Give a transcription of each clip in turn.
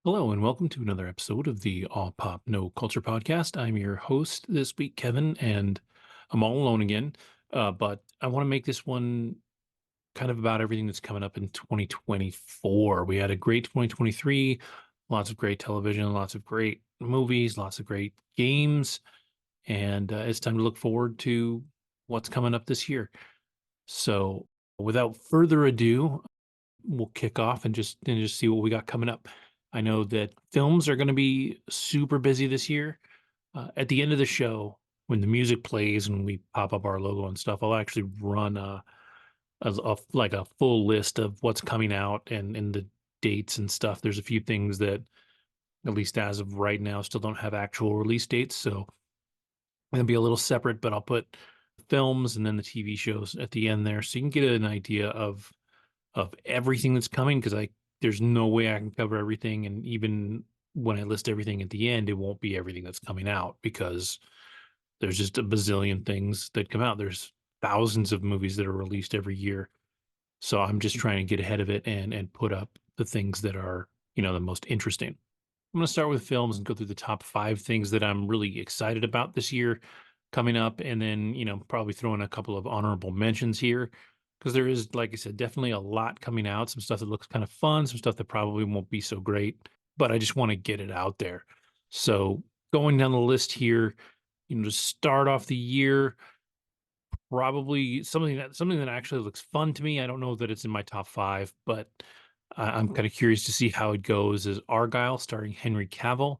Hello, and welcome to another episode of the All Pop No Culture podcast. I'm your host this week, Kevin, and I'm all alone again. But I want to make this one kind of about everything that's coming up in 2024. We had a great 2023, lots of great television, lots of great movies, lots of great games, and it's time to look forward to what's coming up this year. So, without further ado, we'll kick off and just see what we got coming up. I know that films are going to be super busy this year. At the end of the show, when the music plays and we pop up our logo and stuff, I'll actually run like a full list of what's coming out and the dates and stuff. There's a few things that, at least as of right now, still don't have actual release dates, so it'll be a little separate. But I'll put films and then the TV shows at the end there, so you can get an idea of everything that's coming, because I there's no way I can cover everything, and even when I list everything at the end, it won't be everything that's coming out because there's just a bazillion things that come out. There's thousands of movies that are released every year. So I'm just trying to get ahead of it and put up the things that are, the most interesting. I'm going to start with films and go through the top 5 things that I'm really excited about this year coming up, and then, probably throw in a couple of honorable mentions here, because there is, like I said, definitely a lot coming out, some stuff that looks kind of fun, some stuff that probably won't be so great, but I just want to get it out there. So, going down the list here, to start off the year, probably something that actually looks fun to me. I don't know that it's in my top 5, but I'm kind of curious to see how it goes. Is Argyle, starring Henry Cavill.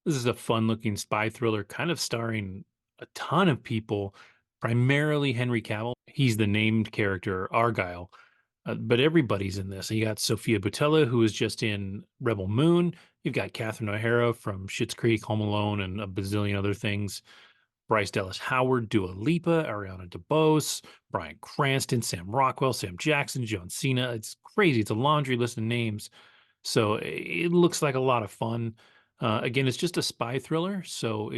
This is a fun-looking spy thriller, kind of starring a ton of people, primarily Henry Cavill. He's the named character, Argyle, but everybody's in this. You got Sophia Boutella, who is just in Rebel Moon. You've got Catherine O'Hara from Schitt's Creek, Home Alone, and a bazillion other things. Bryce Dallas Howard, Dua Lipa, Ariana DeBose, Bryan Cranston, Sam Rockwell, Sam Jackson, John Cena. It's crazy. It's a laundry list of names. So it looks like a lot of fun. Again, it's just a spy thriller, so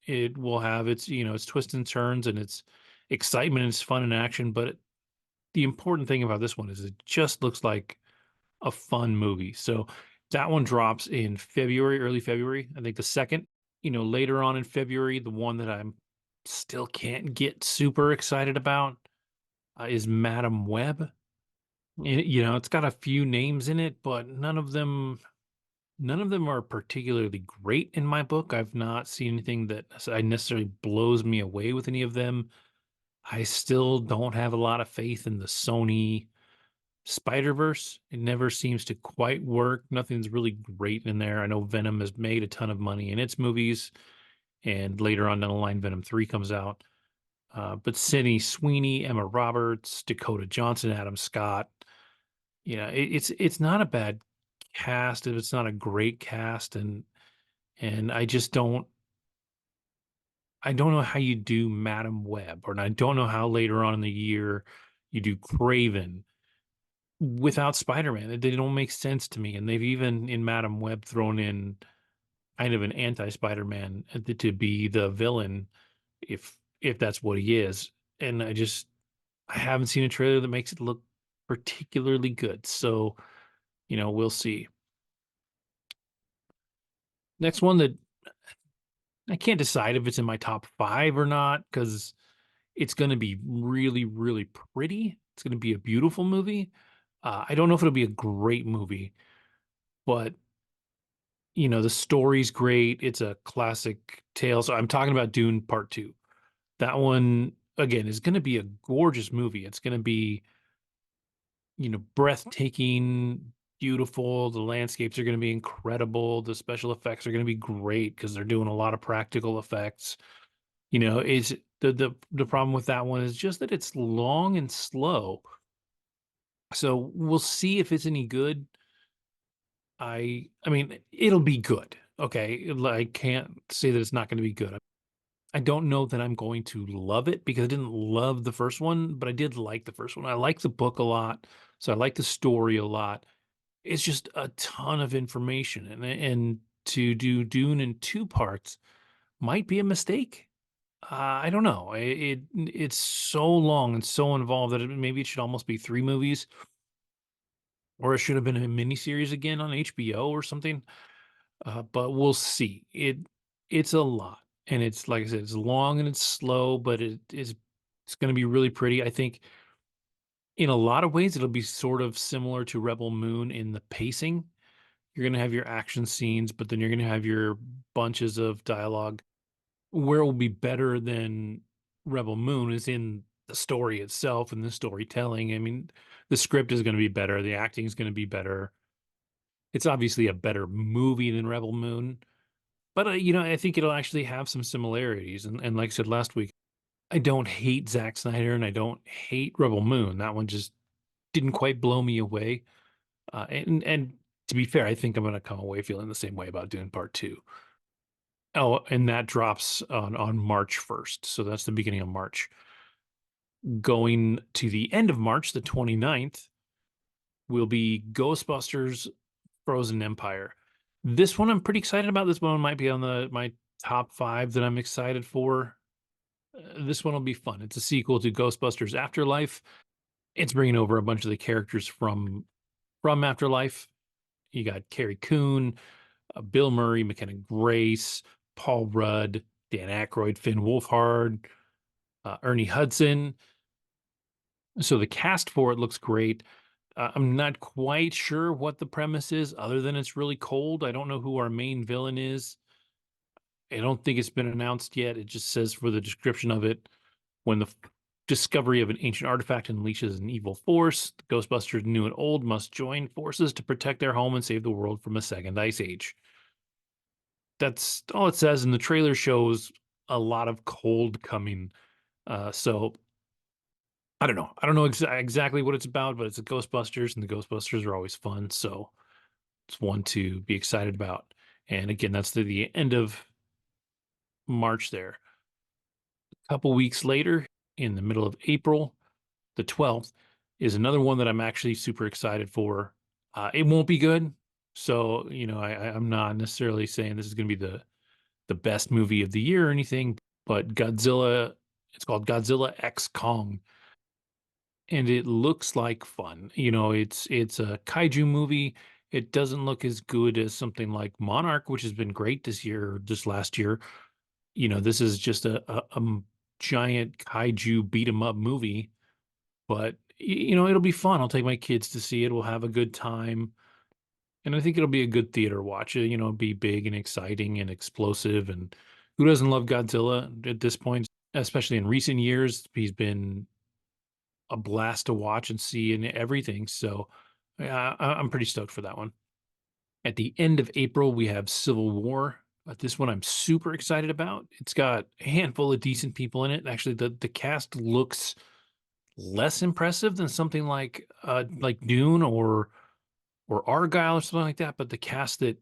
it will have its twists and turns and its excitement and its fun and action. But the important thing about this one is it just looks like a fun movie. So that one drops in February, early February. I think the second, later on in February, the one that I'm still can't get super excited about is Madam Web. It's got a few names in it, but none of them are particularly great in my book. I've not seen anything that necessarily blows me away with any of them. I still don't have a lot of faith in the Sony Spider-Verse. It never seems to quite work. Nothing's really great in there. I know Venom has made a ton of money in its movies, and later on down the line, Venom 3 comes out. But Sydney Sweeney, Emma Roberts, Dakota Johnson, Adam Scott, it's not a bad cast. It's not a great cast, and I don't know how you do Madam Web, or I don't know how later on in the year you do Craven without Spider-Man. They don't make sense to me, and they've even in Madam Web thrown in kind of an anti-Spider-Man to be the villain, if that's what he is. And I haven't seen a trailer that makes it look particularly good. So, we'll see. Next one that I can't decide if it's in my top 5 or not, because it's gonna be really, really pretty. It's gonna be a beautiful movie. I don't know if it'll be a great movie, but, the story's great. It's a classic tale. So I'm talking about Dune Part 2. That one, again, is gonna be a gorgeous movie. It's gonna be, breathtaking, beautiful. The landscapes are gonna be incredible. The special effects are gonna be great because 'cause they're doing a lot of practical effects. Is the problem with that one is just that it's long and slow. So we'll see if it's any good. I mean, it'll be good. Okay. I can't say that it's not going to be good. I don't know that I'm going to love it because I didn't love the first one, but I did like the first one. I like the book a lot. So I like the story a lot. It's just a ton of information, and to do Dune in 2 parts might be a mistake. I don't know. It's so long and so involved that maybe it should almost be 3 movies. or it should have been a miniseries again on HBO or something. But we'll see. It's a lot, and it's like I said, it's long and it's slow, but it's going to be really pretty. I think in a lot of ways it'll be sort of similar to Rebel Moon in the pacing. You're going to have your action scenes, but then you're going to have your bunches of dialogue. Where it will be better than Rebel Moon is in the story itself and the storytelling. I mean, the script is going to be better, the acting is going to be better. It's obviously a better movie than Rebel Moon, but, I think it'll actually have some similarities, and like I said last week, I don't hate Zack Snyder, and I don't hate Rebel Moon. That one just didn't quite blow me away, and to be fair, I think I'm gonna come away feeling the same way about Dune Part 2. Oh, and that drops on March 1st, so that's the beginning of March. Going to the end of March, the 29th, will be Ghostbusters: Frozen Empire. This one I'm pretty excited about. This one might be on the my top 5 that I'm excited for. This one will be fun. It's a sequel to Ghostbusters Afterlife. It's bringing over a bunch of the characters from Afterlife. You got Carrie Coon, Bill Murray, McKenna Grace, Paul Rudd, Dan Aykroyd, Finn Wolfhard, Ernie Hudson. So the cast for it looks great. I'm not quite sure what the premise is, other than it's really cold. I don't know who our main villain is. I don't think it's been announced yet. It just says for the description of it, when the discovery of an ancient artifact unleashes an evil force, the Ghostbusters, new and old, must join forces to protect their home and save the world from a second ice age. That's all it says, and the trailer shows a lot of cold coming. So I don't know. I don't know exactly what it's about, but it's a Ghostbusters, and the Ghostbusters are always fun. So it's one to be excited about. And again, that's the end of March there. A couple weeks later, in the middle of April, the 12th, is another one that I'm actually super excited for. It won't be good. So, I'm not necessarily saying this is going to be the best movie of the year or anything, but it's called Godzilla X Kong, and it looks like fun. It's a kaiju movie. It doesn't look as good as something like Monarch, which has been great this year, or just last year. This is just a giant kaiju beat 'em up movie, but it'll be fun. I'll take my kids to see it. We'll have a good time, and I think it'll be a good theater watch. Be big and exciting and explosive. And who doesn't love Godzilla at this point? Especially in recent years, he's been a blast to watch and see and everything. So, yeah, I'm pretty stoked for that one. At the end of April, we have Civil War. This one I'm super excited about. It's got a handful of decent people in it. Actually, the cast looks less impressive than something like Dune or Argyle or something like that. But the cast that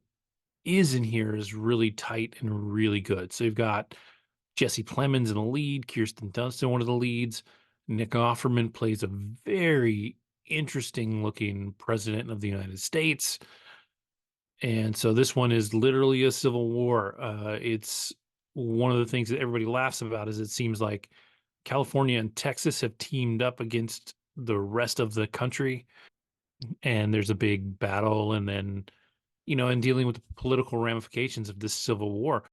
is in here is really tight and really good. So you've got Jesse Plemons in the lead, Kirsten Dunst in one of the leads. Nick Offerman plays a very interesting looking president of the United States. And so this one is literally a civil war. It's one of the things that everybody laughs about is it seems like California and Texas have teamed up against the rest of the country, and there's a big battle, and then in dealing with the political ramifications of this civil war.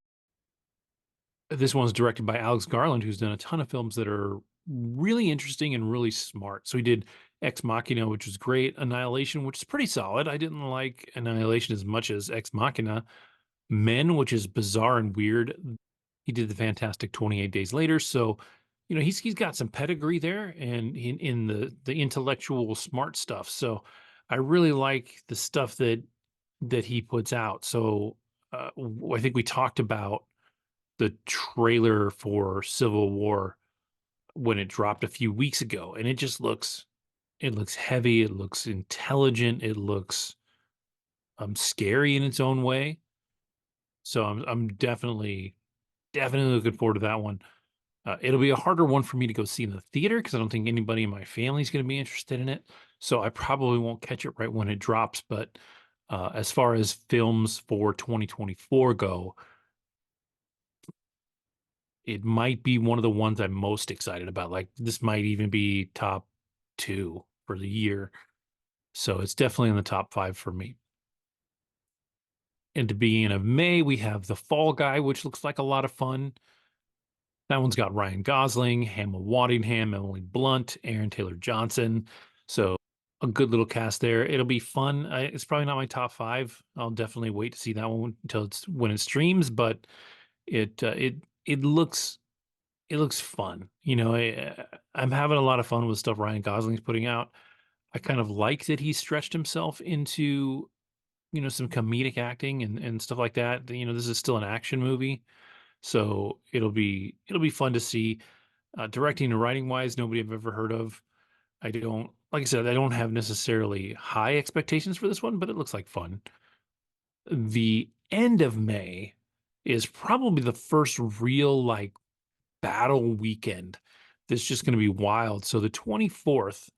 This one's directed by Alex Garland, who's done a ton of films that are really interesting and really smart. So he did Ex Machina, which was great, Annihilation, which is pretty solid. I didn't like Annihilation as much as Ex Machina. Men, which is bizarre and weird. He did the fantastic 28 Days Later. So, he's got some pedigree there and in the intellectual smart stuff. So I really like the stuff that he puts out. So I think we talked about the trailer for Civil War when it dropped a few weeks ago, and it looks heavy, it looks intelligent, it looks scary in its own way. So I'm definitely looking forward to that one. It'll be a harder one for me to go see in the theater because I don't think anybody in my family is going to be interested in it. So I probably won't catch it right when it drops. But as far as films for 2024 go, it might be one of the ones I'm most excited about. Like, this might even be top 2 for the year. So it's definitely in the top 5 for me. And to beginning of May, we have The Fall Guy, which looks like a lot of fun. That one's got Ryan Gosling, Hamel Waddingham, Emily Blunt, Aaron Taylor Johnson. So a good little cast there. It'll be fun. It's probably not my top 5. I'll definitely wait to see that one until it's when it streams, but it looks fun. I'm having a lot of fun with stuff Ryan Gosling's putting out. I kind of like that he stretched himself into, some comedic acting and stuff like that. This is still an action movie, so it'll be fun to see. Directing and writing wise, nobody I've ever heard of. I don't, like I said, I don't have necessarily high expectations for this one, but it looks like fun. The end of May is probably the first real like battle weekend that's just going to be wild. So the 24th,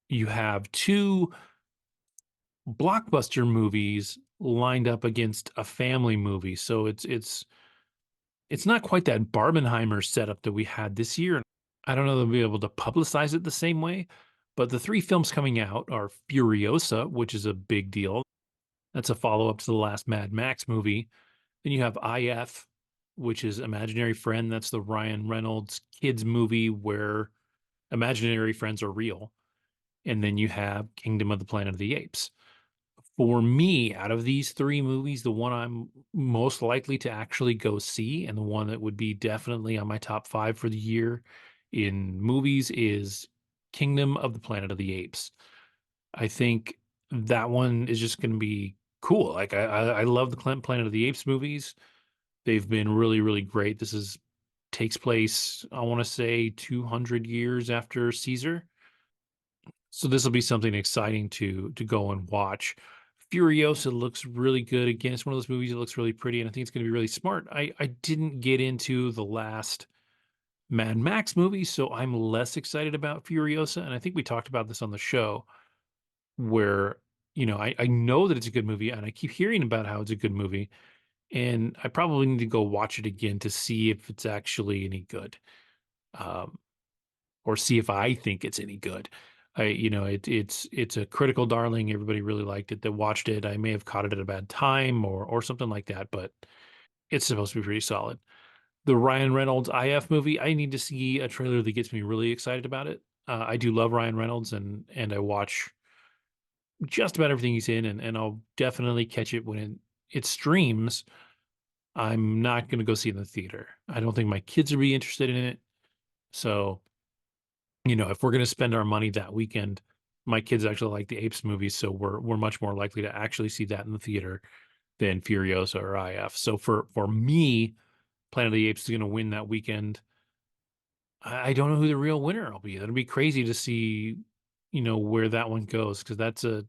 you have two blockbuster movies lined up against a family movie. So it's not quite that Barbenheimer setup that we had this year. I don't know if they'll be able to publicize it the same way, but the three films coming out are Furiosa, which is a big deal. That's a follow-up to the last Mad Max movie. Then you have IF, which is Imaginary Friend. That's the Ryan Reynolds kids movie where imaginary friends are real. And then you have Kingdom of the Planet of the Apes. For me, out of these three movies, the one I'm most likely to actually go see, and the one that would be definitely on my top 5 for the year in movies, is Kingdom of the Planet of the Apes. I think that one is just going to be cool. Like I love the Planet of the Apes movies. They've been really, really great. This is takes place, I want to say, 200 years after Caesar. So this will be something exciting to go and watch. Furiosa looks really good. Again, it's one of those movies that looks really pretty, and I think it's going to be really smart. I didn't get into the last Mad Max movie, so I'm less excited about Furiosa. And I think we talked about this on the show, where I know that it's a good movie, and I keep hearing about how it's a good movie, and I probably need to go watch it again to see if it's actually any good. Um, or see if I think it's any good. It's a critical darling. Everybody really liked it that watched it. I may have caught it at a bad time or something like that, but it's supposed to be pretty solid. The Ryan Reynolds IF movie, I need to see a trailer that gets me really excited about it. I do love Ryan Reynolds, and I watch just about everything he's in, and I'll definitely catch it when it streams. I'm not going to go see it in the theater. I don't think my kids would be interested in it. So if we're going to spend our money that weekend, my kids actually like the Apes movies, so we're much more likely to actually see that in the theater than Furiosa or IF. So for me, Planet of the Apes is going to win that weekend. I don't know who the real winner will be. That'll be crazy to see, where that one goes, because that's a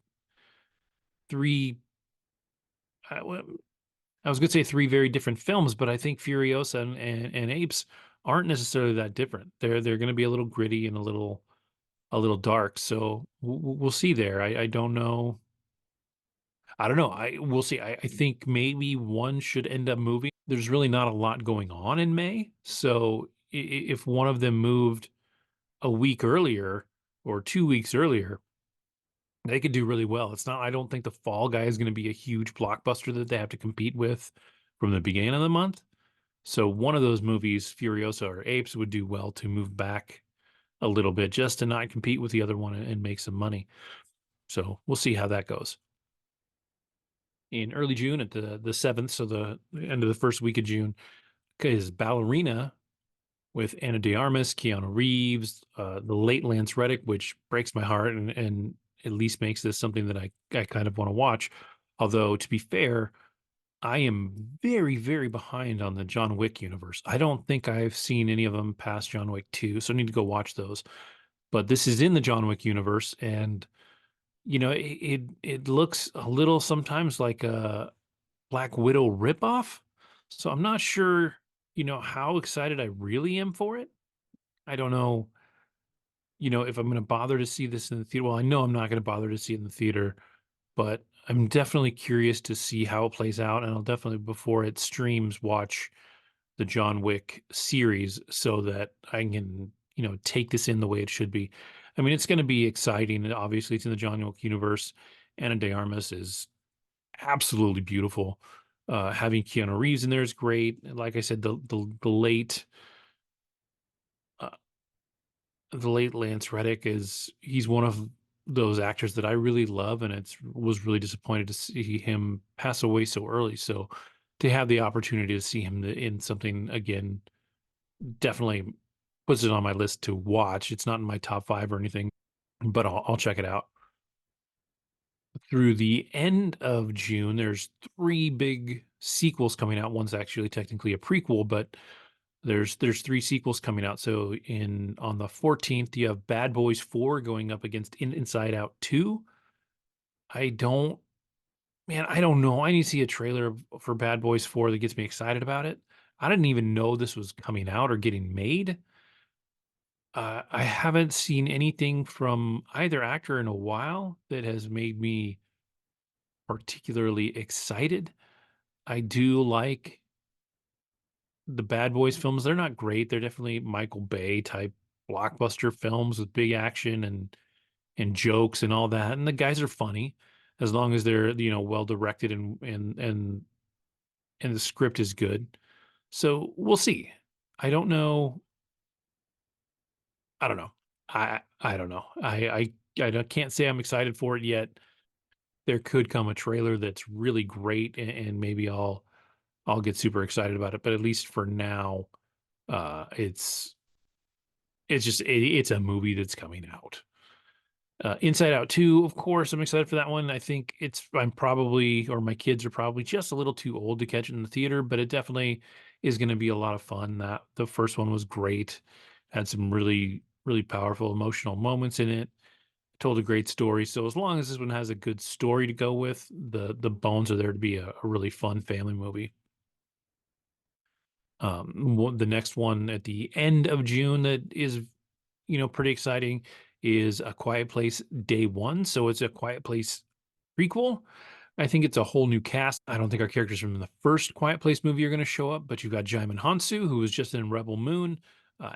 three. Well, I was going to say three very different films, but I think Furiosa and Apes aren't necessarily that different. They're going to be a little gritty and a little dark. So we'll see there. I don't know. I don't know. We'll see. I think maybe one should end up moving. There's really not a lot going on in May. So if one of them moved a week earlier or 2 weeks earlier, they could do really well. It's not, I don't think The Fall Guy is going to be a huge blockbuster that they have to compete with from the beginning of the month. So one of those movies, Furiosa or Apes, would do well to move back a little bit just to not compete with the other one and make some money. So we'll see how that goes. In early June at the 7th, so the end of the first week of June, is Ballerina with Anna de Armas, Keanu Reeves, the late Lance Reddick, which breaks my heart and at least makes this something that I kind of want to watch. Although, to be fair, I am very, very behind on the John Wick universe. I don't think I've seen any of them past John Wick 2, so I need to go watch those. But this is in the John Wick universe, and it looks a little sometimes like a Black Widow ripoff. So I'm not sure, how excited I really am for it. I don't know, if I'm going to bother to see this in the theater. Well, I know I'm not going to bother to see it in the theater, but I'm definitely curious to see how it plays out. And I'll definitely, before it streams, watch the John Wick series so that I can, take this in the way it should be. I mean, it's going to be exciting. And obviously, it's in the John Wick universe. Anna de Armas is absolutely beautiful. Having Keanu Reeves in there is great. And like I said, uh, the late Lance Reddick is he's one of those actors that I really love, and it's was really disappointed to see him pass away so early. So to have the opportunity to see him in something again definitely puts it on my list to watch. It's not in my top 5 or anything, but I'll check it out. Through the end of June, there's 3 big sequels coming out. One's actually technically a prequel, but there's 3 sequels coming out. So in on the 14th, you have Bad Boys 4 going up against Inside Out 2. I don't I don't know. I need to see a trailer for Bad Boys 4 that gets me excited about it. I didn't even know this was coming out or getting made. I haven't seen anything from either actor in a while that has made me particularly excited. I do like the Bad Boys films. They're not great. They're definitely Michael Bay type blockbuster films with big action and jokes and all that. And the guys are funny as long as they're, well directed and the script is good. So we'll see. I don't know. I don't know. I don't know. Can't say I'm excited for it yet. There could come a trailer that's really great, and maybe I'll get super excited about it. But at least for now, it's just it's a movie that's coming out. Inside Out 2, of course, I'm excited for that one. I think I'm probably, or my kids are probably just a little too old to catch it in the theater, but it definitely is going to be a lot of fun. That the first one was great, had some really, really powerful emotional moments in it, told a great story. So as long as this one has a good story to go with, the bones are there to be a really fun family movie. The next one at the end of June that is pretty exciting is A Quiet Place Day One. So it's a Quiet Place prequel. I think it's a whole new cast. I don't think our characters from the first Quiet Place movie are going to show up, but you've got Jaimin Hansu, who was just in Rebel Moon.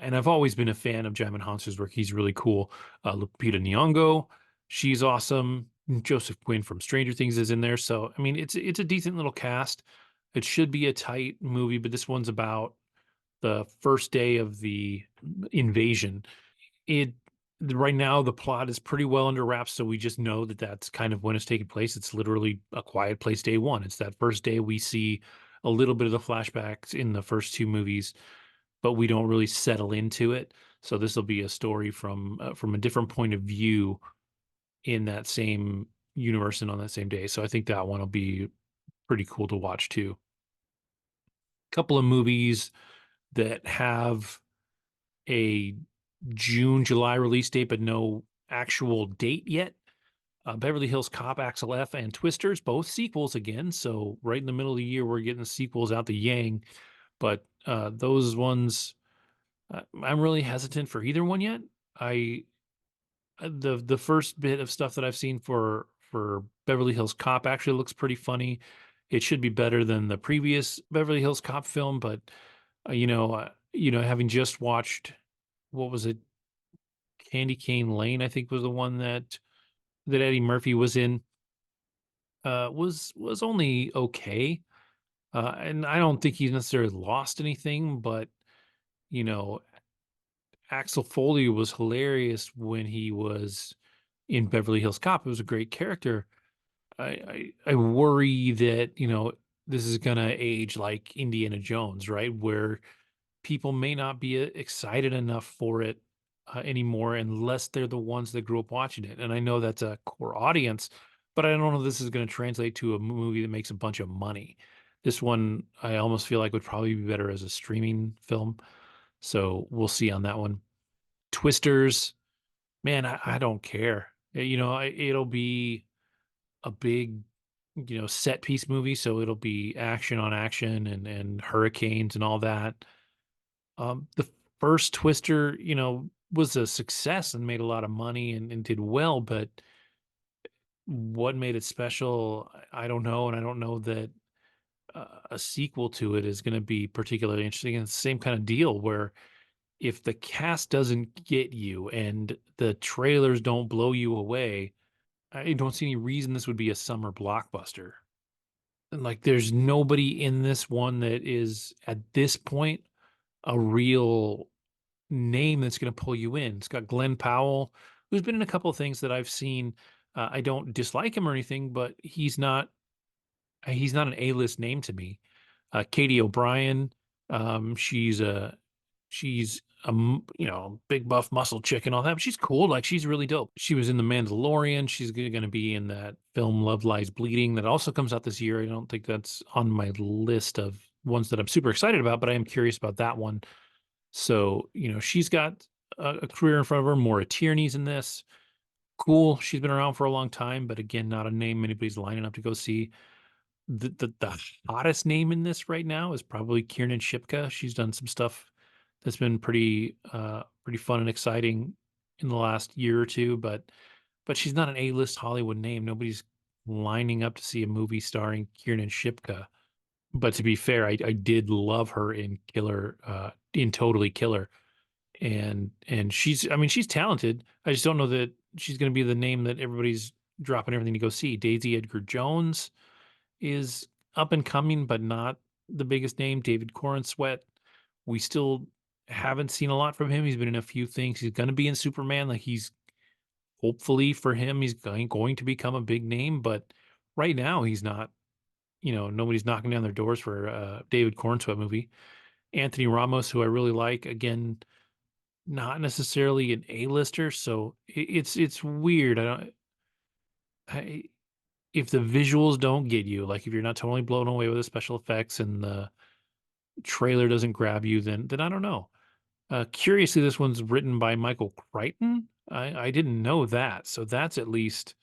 And I've always been a fan of Jaimin Hansu's work. He's really cool. Lupita Nyong'o, she's awesome. Joseph Quinn from Stranger Things is in there. So, I mean, it's a decent little cast. It should be a tight movie, but this one's about the first day of the invasion. It right now the plot is pretty well under wraps, so we just know that that's kind of when it's taking place. It's literally A Quiet Place Day One. It's that first day we see a little bit of the flashbacks in the first 2 movies, but we don't really settle into it. So this will be a story from a different point of view in that same universe and on that same day. So I think that one will be pretty cool to watch too. Couple of movies that have a June, July release date, but no actual date yet. Beverly Hills Cop, Axel F, and Twisters, both sequels again. So right in the middle of the year, we're getting sequels out the yang. But those ones, I'm really hesitant for either one yet. I the first bit of stuff that I've seen for Beverly Hills Cop actually looks pretty funny. It should be better than the previous Beverly Hills Cop film, but having just watched what was it, Candy Cane Lane, I think was the one that Eddie Murphy was in, was only okay. And I don't think he necessarily lost anything, but you know, Axel Foley was hilarious when he was in Beverly Hills Cop. It was a great character. I worry that, this is gonna age like Indiana Jones, right? Where people may not be excited enough for it anymore unless they're the ones that grew up watching it. And I know that's a core audience, but I don't know if this is going to translate to a movie that makes a bunch of money. This one, I almost feel like would probably be better as a streaming film. So we'll see on that one. Twisters, man, I don't care. It'll be a big, set piece movie. So it'll be action on action and hurricanes and all that. The first Twister, was a success and made a lot of money and did well, but what made it special, I don't know, and I don't know that a sequel to it is going to be particularly interesting. And it's the same kind of deal where if the cast doesn't get you and the trailers don't blow you away, I don't see any reason this would be a summer blockbuster. And, like, there's nobody in this one that is, at this point, a real name that's gonna pull you in. It's got Glenn Powell, who's been in a couple of things that I've seen. I don't dislike him or anything, but he's not an A-list name to me. Katie O'Brien, she's you know, big buff muscle chick and all that, but she's cool. Like, she's really dope. She was in The Mandalorian. She's going to be in that film Love Lies Bleeding that also comes out this year. I don't think that's on my list of ones that I'm super excited about, but I am curious about that one. So, you know, she's got a career in front of her. Maura Tierney's in this. Cool. She's been around for a long time, but again, not a name anybody's lining up to go see. The hottest name in this right now is probably Kiernan Shipka. She's done some stuff that's been pretty fun and exciting in the last year or two, but she's not an A-list Hollywood name. Nobody's lining up to see a movie starring Kiernan Shipka. But to be fair, I did love her in in Totally Killer. And she's, I mean, she's talented. I just don't know that she's gonna be the name that everybody's dropping everything to go see. Daisy Edgar Jones is up and coming, but not the biggest name. David Corenswet, we still haven't seen a lot from him. He's been in a few things. He's going to be in Superman. Like, he's hopefully for him, he's going to become a big name, but right now he's not. You know, nobody's knocking down their doors for a David Corenswet movie. Anthony Ramos, who I really like, again, not necessarily an A-lister, so it's weird. I if the visuals don't get you, like if you're not totally blown away with the special effects and the trailer doesn't grab you, then I don't know. Curiously, this one's written by Michael Crichton. I didn't know that, so that's at least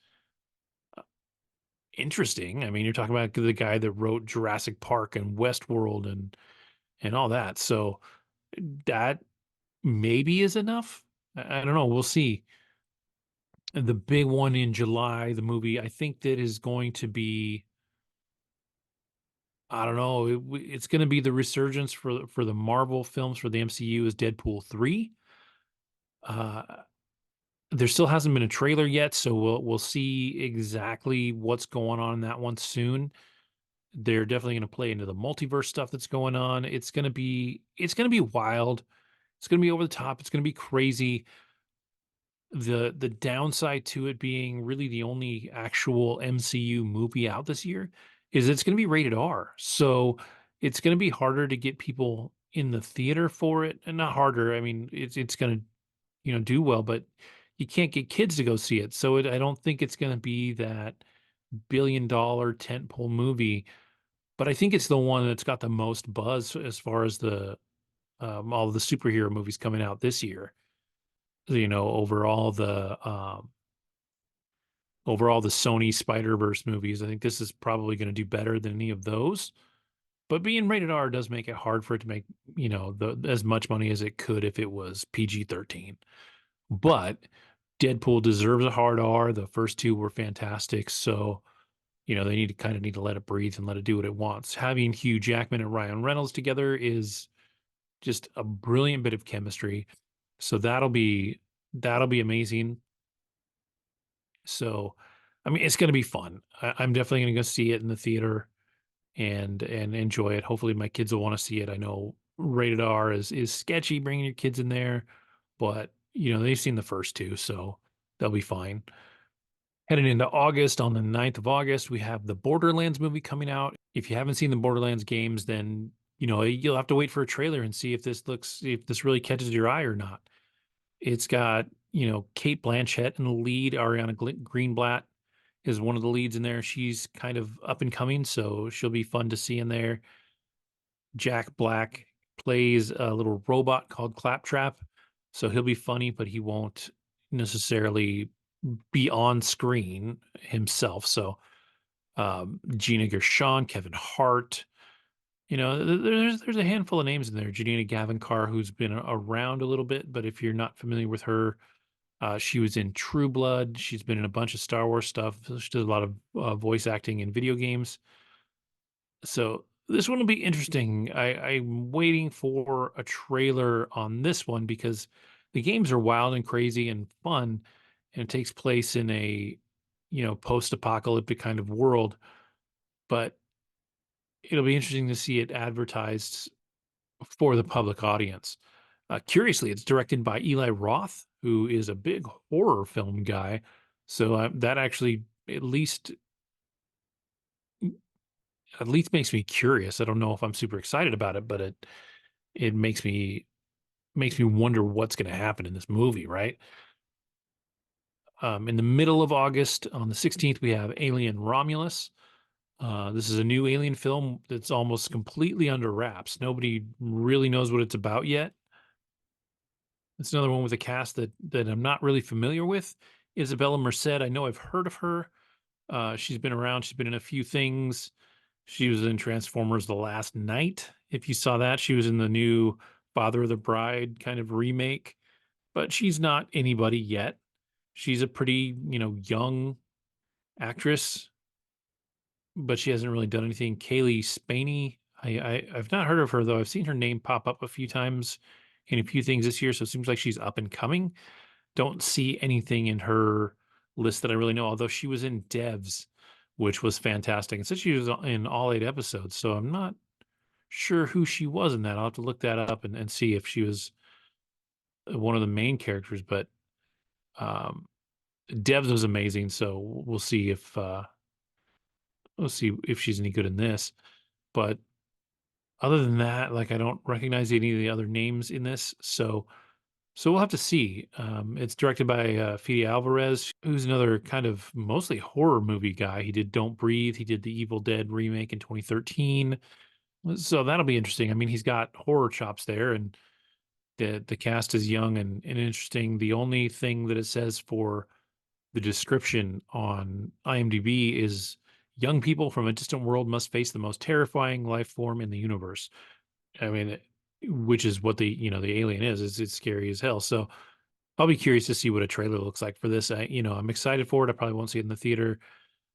interesting. I mean, you're talking about the guy that wrote Jurassic Park and Westworld and all that. So that maybe is enough. I don't know. We'll see. The big one in July, the movie I think that is going to be, I don't know, it's going to be the resurgence for the Marvel films for the MCU is Deadpool 3. Uh, there still hasn't been a trailer yet, so we'll see exactly what's going on in that one soon. They're definitely going to play into the multiverse stuff that's going on. It's going to be wild. It's going to be over the top. It's going to be crazy. The downside to it being really the only actual MCU movie out this year is it's going to be rated R. So it's going to be harder to get people in the theater for it. And not harder. I mean, it's going to, you know, do well, but you can't get kids to go see it. So I don't think it's going to be that billion-dollar tentpole movie, but I think it's the one that's got the most buzz as far as the all of the superhero movies coming out this year. You know, overall the Sony Spider-Verse movies, I think this is probably going to do better than any of those. But being rated R does make it hard for it to make, you know, as much money as it could if it was PG-13. But Deadpool deserves a hard R. The first two were fantastic. So, you know, they need to let it breathe and let it do what it wants. Having Hugh Jackman and Ryan Reynolds together is just a brilliant bit of chemistry. So that'll be amazing. So, I mean, it's going to be fun. I'm definitely going to go see it in the theater and enjoy it. Hopefully, my kids will want to see it. I know rated R is sketchy bringing your kids in there, but you know they've seen the first two, so they'll be fine. Heading into August, on the 9th of August, we have the Borderlands movie coming out. If you haven't seen the Borderlands games, then you know you'll have to wait for a trailer and see if this really catches your eye or not. It's got, you know, Kate Blanchett in the lead. Ariana Greenblatt is one of the leads in there. She's kind of up and coming, so she'll be fun to see in there. Jack Black plays a little robot called Claptrap, so he'll be funny, but he won't necessarily be on screen himself. So Gina Gershon, Kevin Hart, you know, there's a handful of names in there. Janina Gavankar, who's been around a little bit, but if you're not familiar with her, she was in True Blood. She's been in a bunch of Star Wars stuff. She does a lot of voice acting in video games. So This one will be interesting. I'm waiting for a trailer on this one because the games are wild and crazy and fun, and it takes place in a, post-apocalyptic kind of world. But it'll be interesting to see it advertised for the public audience. Curiously, it's directed by Eli Roth, who is a big horror film guy. So that actually at least makes me curious. I don't know if I'm super excited about it, but it makes me wonder what's going to happen in this movie, right? In the middle of August, on the 16th, we have Alien Romulus. This is a new Alien film that's almost completely under wraps. Nobody really knows what it's about yet. It's another one with a cast that I'm not really familiar with. Isabella Merced, I know I've heard of her. She's been around. She's been in a few things. She was in Transformers: The Last Night. If you saw that, she was in the new Father of the Bride kind of remake, but she's not anybody yet. She's a pretty, young actress, but she hasn't really done anything. Kaylee Spaney, I've not heard of her though. I've seen her name pop up a few times in a few things this year, so it seems like she's up and coming. Don't see anything in her list that I really know, although she was in Devs, which was fantastic. And said she was in all 8 episodes, so I'm not sure who she was in that. I'll have to look that up and see if she was one of the main characters. But um, Devs was amazing, so we'll see if she's any good in this. But other than that, like I don't recognize any of the other names in this, so we'll have to see. It's directed by Fede Alvarez, who's another kind of mostly horror movie guy. He did Don't Breathe. He did the Evil Dead remake in 2013. So that'll be interesting. I mean, he's got horror chops there, and the cast is young and interesting. The only thing that it says for the description on IMDb is young people from a distant world must face the most terrifying life form in the universe. I mean, which is what the alien is. It's scary as hell. So I'll be curious to see what a trailer looks like for this. I'm excited for it. I probably won't see it in the theater.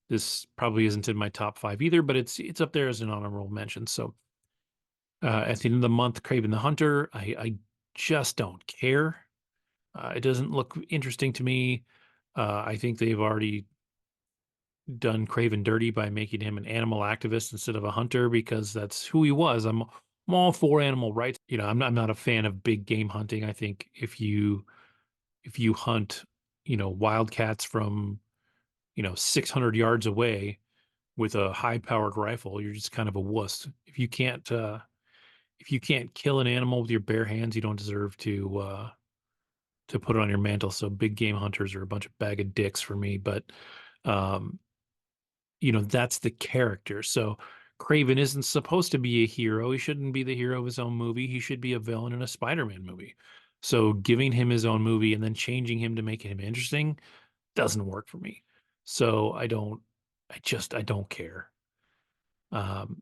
This probably isn't in my top five either, but it's up there as an honorable mention. So at the end of the month, Craven the Hunter. I just don't care. It doesn't look interesting to me. I think they've already done Craven dirty by making him an animal activist instead of a hunter because that's who he was. I'm all for animal rights. I'm not a fan of big game hunting. I think if you hunt, wildcats from 600 yards away with a high-powered rifle, you're just kind of a wuss. If you can't kill an animal with your bare hands, you don't deserve to put it on your mantle. So big game hunters are a bunch of bag of dicks for me. But um, that's the character. So Craven isn't supposed to be a hero. He shouldn't be the hero of his own movie. He should be a villain in a Spider-Man movie. So giving him his own movie and then changing him to make him interesting doesn't work for me. So I don't care. Um,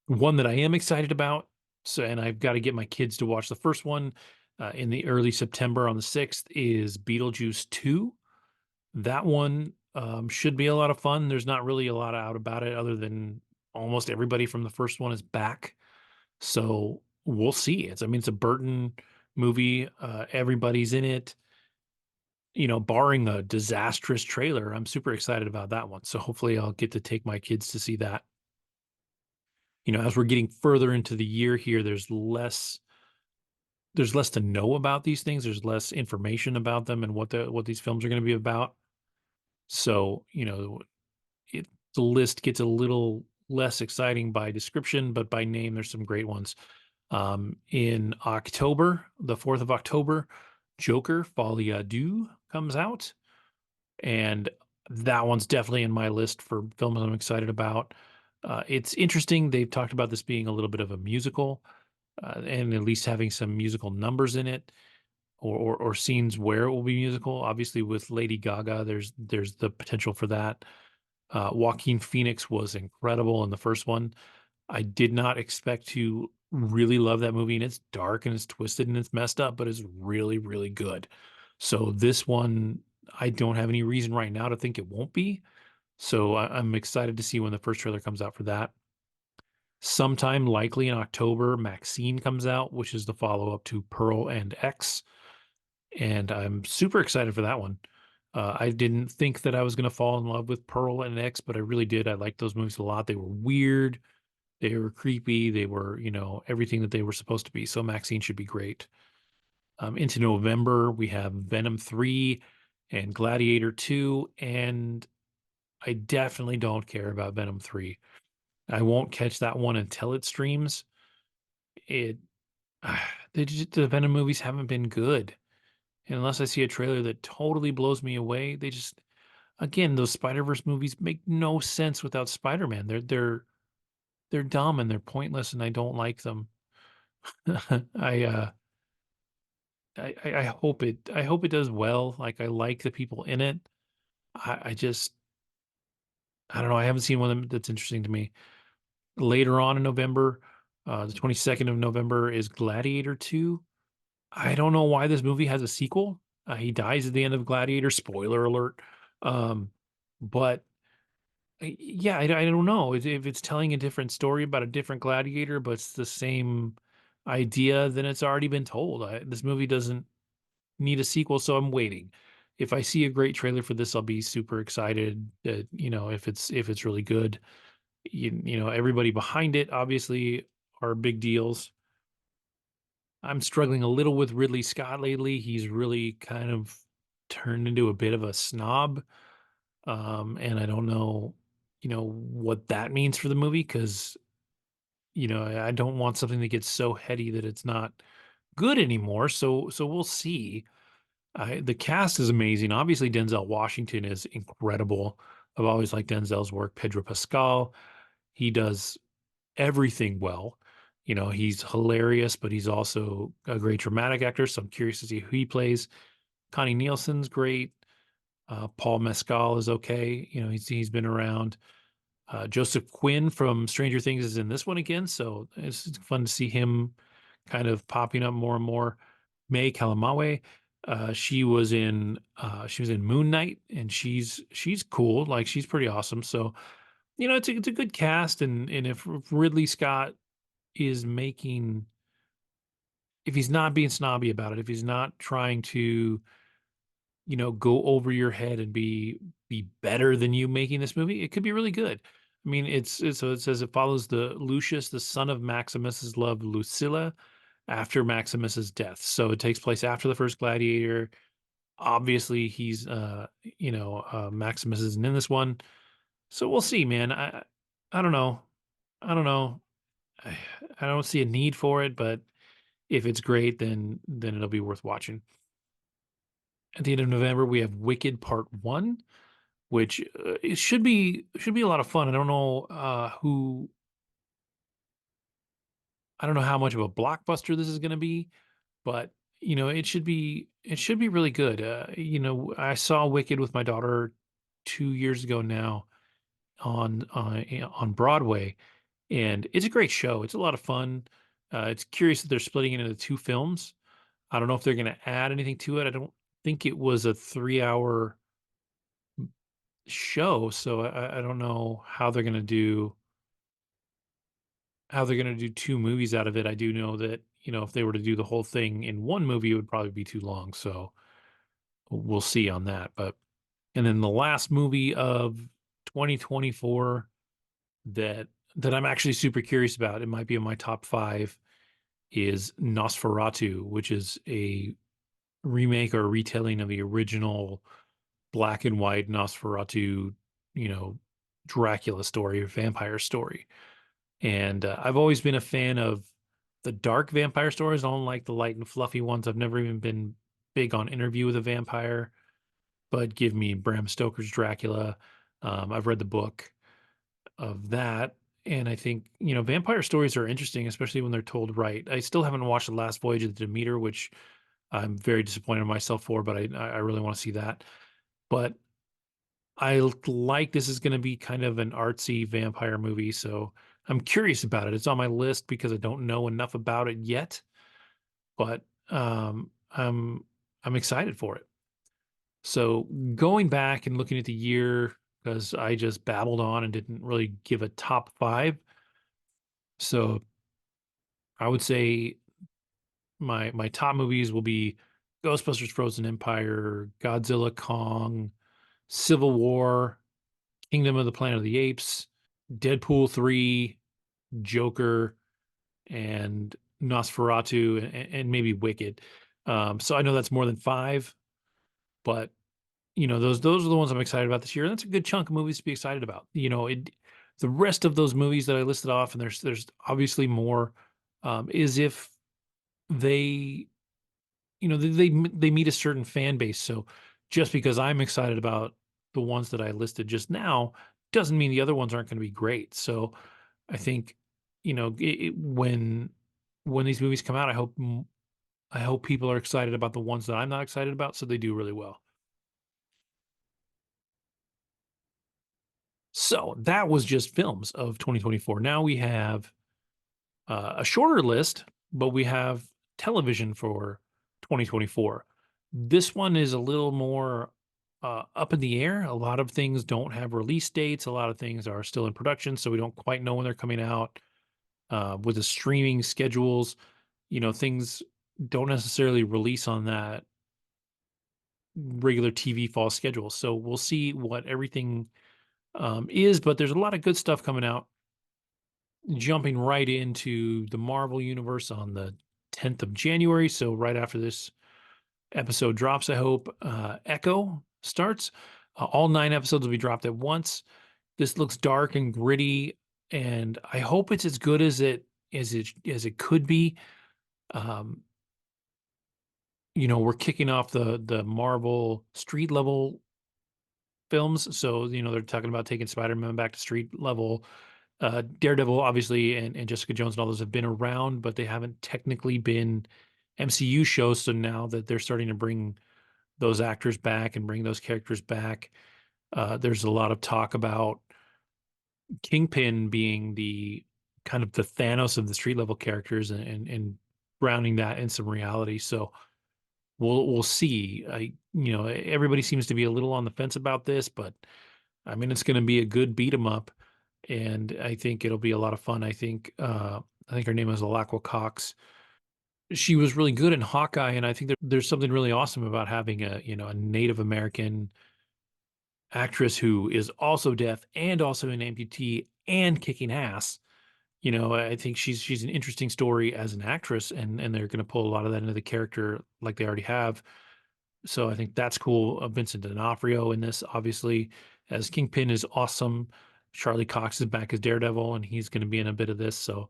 One that I am excited about. So, and I've got to get my kids to watch the first one in the early September on the 6th is Beetlejuice 2. That one should be a lot of fun. There's not really a lot out about it other than almost everybody from the first one is back. So we'll see. It's a Burton movie. Everybody's in it. Barring a disastrous trailer, I'm super excited about that one. So hopefully I'll get to take my kids to see that. As we're getting further into the year here, there's less to know about these things. There's less information about them and what these films are going to be about. So, the list gets a little less exciting by description, but by name, there's some great ones. In October, the 4th of October, Joker Folie à Deux comes out. And that one's definitely in my list for films I'm excited about. It's interesting. They've talked about this being a little bit of a musical, and at least having some musical numbers in it, or scenes where it will be musical. Obviously, with Lady Gaga, there's the potential for that. Joaquin Phoenix was incredible in the first one. I did not expect to really love that movie, and it's dark and it's twisted and it's messed up, but it's really, really good. So this one, I don't have any reason right now to think it won't be. So I'm excited to see when the first trailer comes out for that. Sometime likely in October, Maxine comes out, which is the follow-up to Pearl and X, and I'm super excited for that one. I didn't think that I was gonna fall in love with Pearl and X, but I really did. I liked those movies a lot. They were weird, they were creepy, they were, everything that they were supposed to be. So Maxine should be great. Into November, we have Venom 3 and Gladiator 2, and I definitely don't care about Venom 3. I won't catch that one until it streams. It the Venom movies haven't been good. And unless I see a trailer that totally blows me away, they just again, those Spider-Verse movies make no sense without Spider-Man. They're dumb and they're pointless and I don't like them. I I hope it does well. Like I like the people in it. I just I don't know. I haven't seen one of them that's interesting to me. Later on in November, the 22nd of November is Gladiator 2. I don't know why this movie has a sequel. He dies at the end of Gladiator, spoiler alert. Um, but yeah, I don't know if it's telling a different story about a different gladiator, but it's the same idea, then it's already been told. This movie doesn't need a sequel, so I'm waiting. If I see a great trailer for this, I'll be super excited. That if it's really good, everybody behind it obviously are big deals. I'm struggling a little with Ridley Scott lately. He's really kind of turned into a bit of a snob. And I don't know, what that means for the movie because, I don't want something that gets so heady that it's not good anymore. So we'll see. The cast is amazing. Obviously, Denzel Washington is incredible. I've always liked Denzel's work. Pedro Pascal, he does everything well. He's hilarious, but he's also a great dramatic actor. So I'm curious to see who he plays. Connie Nielsen's great. Paul Mescal is okay. He's been around. Joseph Quinn from Stranger Things is in this one again, so it's fun to see him kind of popping up more and more. May Kalamawe, she was in Moon Knight, and she's cool, like she's pretty awesome. So it's a good cast, and if Ridley Scott is making, if he's not being snobby about it, if he's not trying to go over your head and be better than you making this movie, it could be really good. I mean, so it says it follows the Lucius, the son of Maximus's love, Lucilla, after Maximus's death. So it takes place after the first Gladiator. Obviously, he's Maximus isn't in this one. So we'll see, man. I don't know. I don't know. I, I don't see a need for it, but if it's great, then it'll be worth watching. At the end of November, we have Wicked Part 1, which it should be a lot of fun. I don't know how much of a blockbuster this is going to be, but it should be really good. I saw Wicked with my daughter 2 years ago now on Broadway, and it's a great show. It's a lot of fun. It's curious that they're splitting it into two films. I don't know if they're going to add anything to it. I don't think it was a 3 hour show, so I don't know how they're gonna do two movies out of it. I do know that if they were to do the whole thing in one movie, it would probably be too long. So we'll see on that. But and then the last movie of 2024 that I'm actually super curious about, it might be in my top five, is Nosferatu, which is a remake or retelling of the original black and white Nosferatu, you know, Dracula story or vampire story. And I've always been a fan of the dark vampire stories. I don't like the light and fluffy ones. I've never even been big on Interview with a Vampire, but give me Bram Stoker's Dracula. I've read the book of that. And I think, vampire stories are interesting, especially when they're told right. I still haven't watched The Last Voyage of the Demeter, which I'm very disappointed in myself for, but I really want to see that. But like this is going to be kind of an artsy vampire movie, so I'm curious about it. It's on my list because I don't know enough about it yet, but I'm excited for it. So going back and looking at the year, because I just babbled on and didn't really give a top five. So I would say my top movies will be Ghostbusters Frozen Empire, Godzilla Kong, Civil War, Kingdom of the Planet of the Apes, Deadpool 3, Joker, and Nosferatu, and maybe Wicked. So I know that's more than five, but those are the ones I'm excited about this year. And that's a good chunk of movies to be excited about. The rest of those movies that I listed off, and there's obviously more, is if they they meet a certain fan base. So just because I'm excited about the ones that I listed just now doesn't mean the other ones aren't going to be great. So I think when these movies come out, I hope people are excited about the ones that I'm not excited about, so they do really well. So that was just films of 2024. Now we have a shorter list, but we have television for 2024. This one is a little more up in the air. A lot of things don't have release dates. A lot of things are still in production, so we don't quite know when they're coming out. With the streaming schedules, things don't necessarily release on that regular TV fall schedule. So we'll see what everything is, but there's a lot of good stuff coming out. Jumping right into the Marvel universe on the 10th of January. So right after this episode drops, I hope Echo starts. All 9 episodes will be dropped at once. This looks dark and gritty, and I hope it's as good as it could be. Um, we're kicking off the Marvel street level films, so they're talking about taking Spider-Man back to street level. Daredevil, obviously, and Jessica Jones and all those have been around, but they haven't technically been MCU shows. So now that they're starting to bring those actors back and bring those characters back, there's a lot of talk about Kingpin being the kind of the Thanos of the street level characters, and grounding that in some reality. So we'll see. Everybody seems to be a little on the fence about this, but I mean, it's going to be a good beat 'em up, and I think it'll be a lot of fun. I think her name is Alaqua Cox. She was really good in Hawkeye, and I think there's something really awesome about having a Native American actress who is also deaf and also an amputee and kicking ass. I think she's an interesting story as an actress, and they're going to pull a lot of that into the character like they already have. So I think that's cool. Vincent D'Onofrio in this, obviously, as Kingpin is awesome. Charlie Cox is back as Daredevil, and he's going to be in a bit of this. So,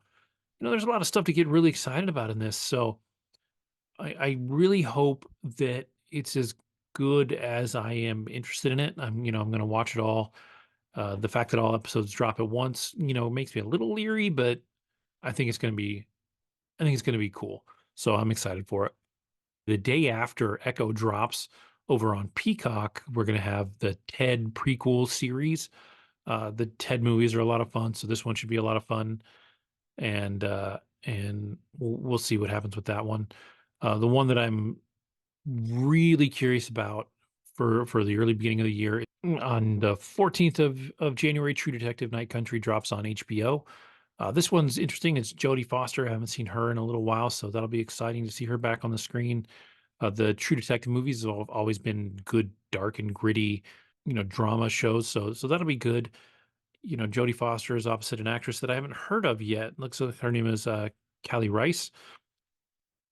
there's a lot of stuff to get really excited about in this. So I really hope that it's as good as I am interested in it. I'm going to watch it all. The fact that all episodes drop at once, makes me a little leery, but I think it's going to be, I think it's going to be cool. So I'm excited for it. The day after Echo drops over on Peacock, we're going to have the Ted prequel series. The Ted movies are a lot of fun, so this one should be a lot of fun, and we'll see what happens with that one. The one that I'm really curious about for the early beginning of the year, on the 14th of January, True Detective Night Country drops on HBO. This one's interesting. It's Jodie Foster. I haven't seen her in a little while, so that'll be exciting to see her back on the screen. The True Detective movies have always been good, dark and gritty, drama shows. So that'll be good. Jodie Foster is opposite an actress that I haven't heard of yet. Looks like her name is Callie Rice.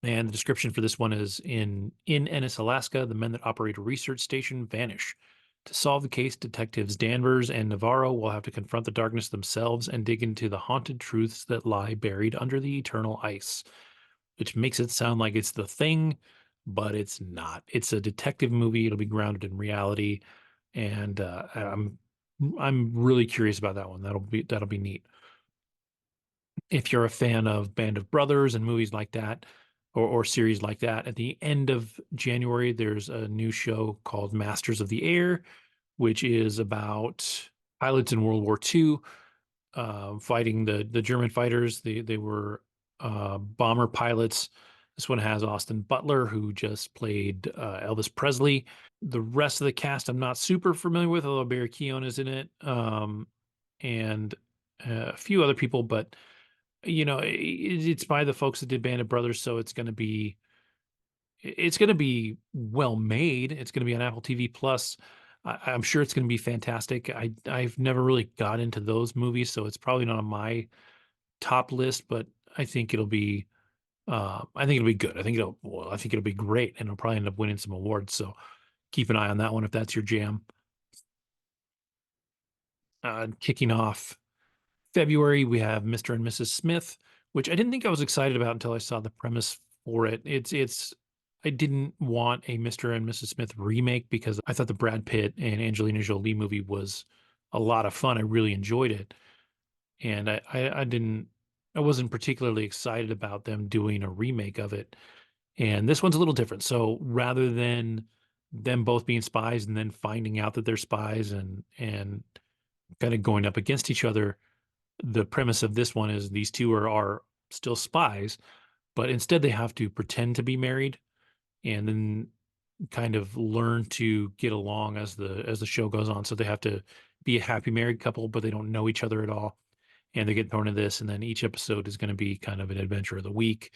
And the description for this one is in Ennis, Alaska, the men that operate a research station vanish. To solve the case, detectives Danvers and Navarro will have to confront the darkness themselves and dig into the haunted truths that lie buried under the eternal ice, which makes it sound like it's The Thing, but it's not. It's a detective movie. It'll be grounded in reality, and I'm really curious about that one. That'll be neat. If you're a fan of Band of Brothers and movies like that, or series like that, at the end of January, there's a new show called Masters of the Air, which is about pilots in World War II, fighting the German fighters. They were bomber pilots. This one has Austin Butler, who just played Elvis Presley. The rest of the cast I'm not super familiar with, although Barry Keoghan is in it, and a few other people, but it's by the folks that did Band of Brothers, so it's gonna be well made. It's gonna be on Apple TV Plus. I'm sure it's gonna be fantastic. I've never really got into those movies, so it's probably not on my top list, but I think it'll be I think it'll be good. I think it'll be great, and it'll probably end up winning some awards. So keep an eye on that one if that's your jam. Kicking off February, we have Mr. and Mrs. Smith, which I didn't think I was excited about until I saw the premise for it. I didn't want a Mr. and Mrs. Smith remake because I thought the Brad Pitt and Angelina Jolie movie was a lot of fun. I really enjoyed it. And I wasn't particularly excited about them doing a remake of it. And this one's a little different. So rather than them both being spies and then finding out that they're spies and kind of going up against each other, the premise of this one is these two are still spies, but instead they have to pretend to be married and then kind of learn to get along as the show goes on. So they have to be a happy married couple, but they don't know each other at all. And they get thrown into this, and then each episode is going to be kind of an adventure of the week,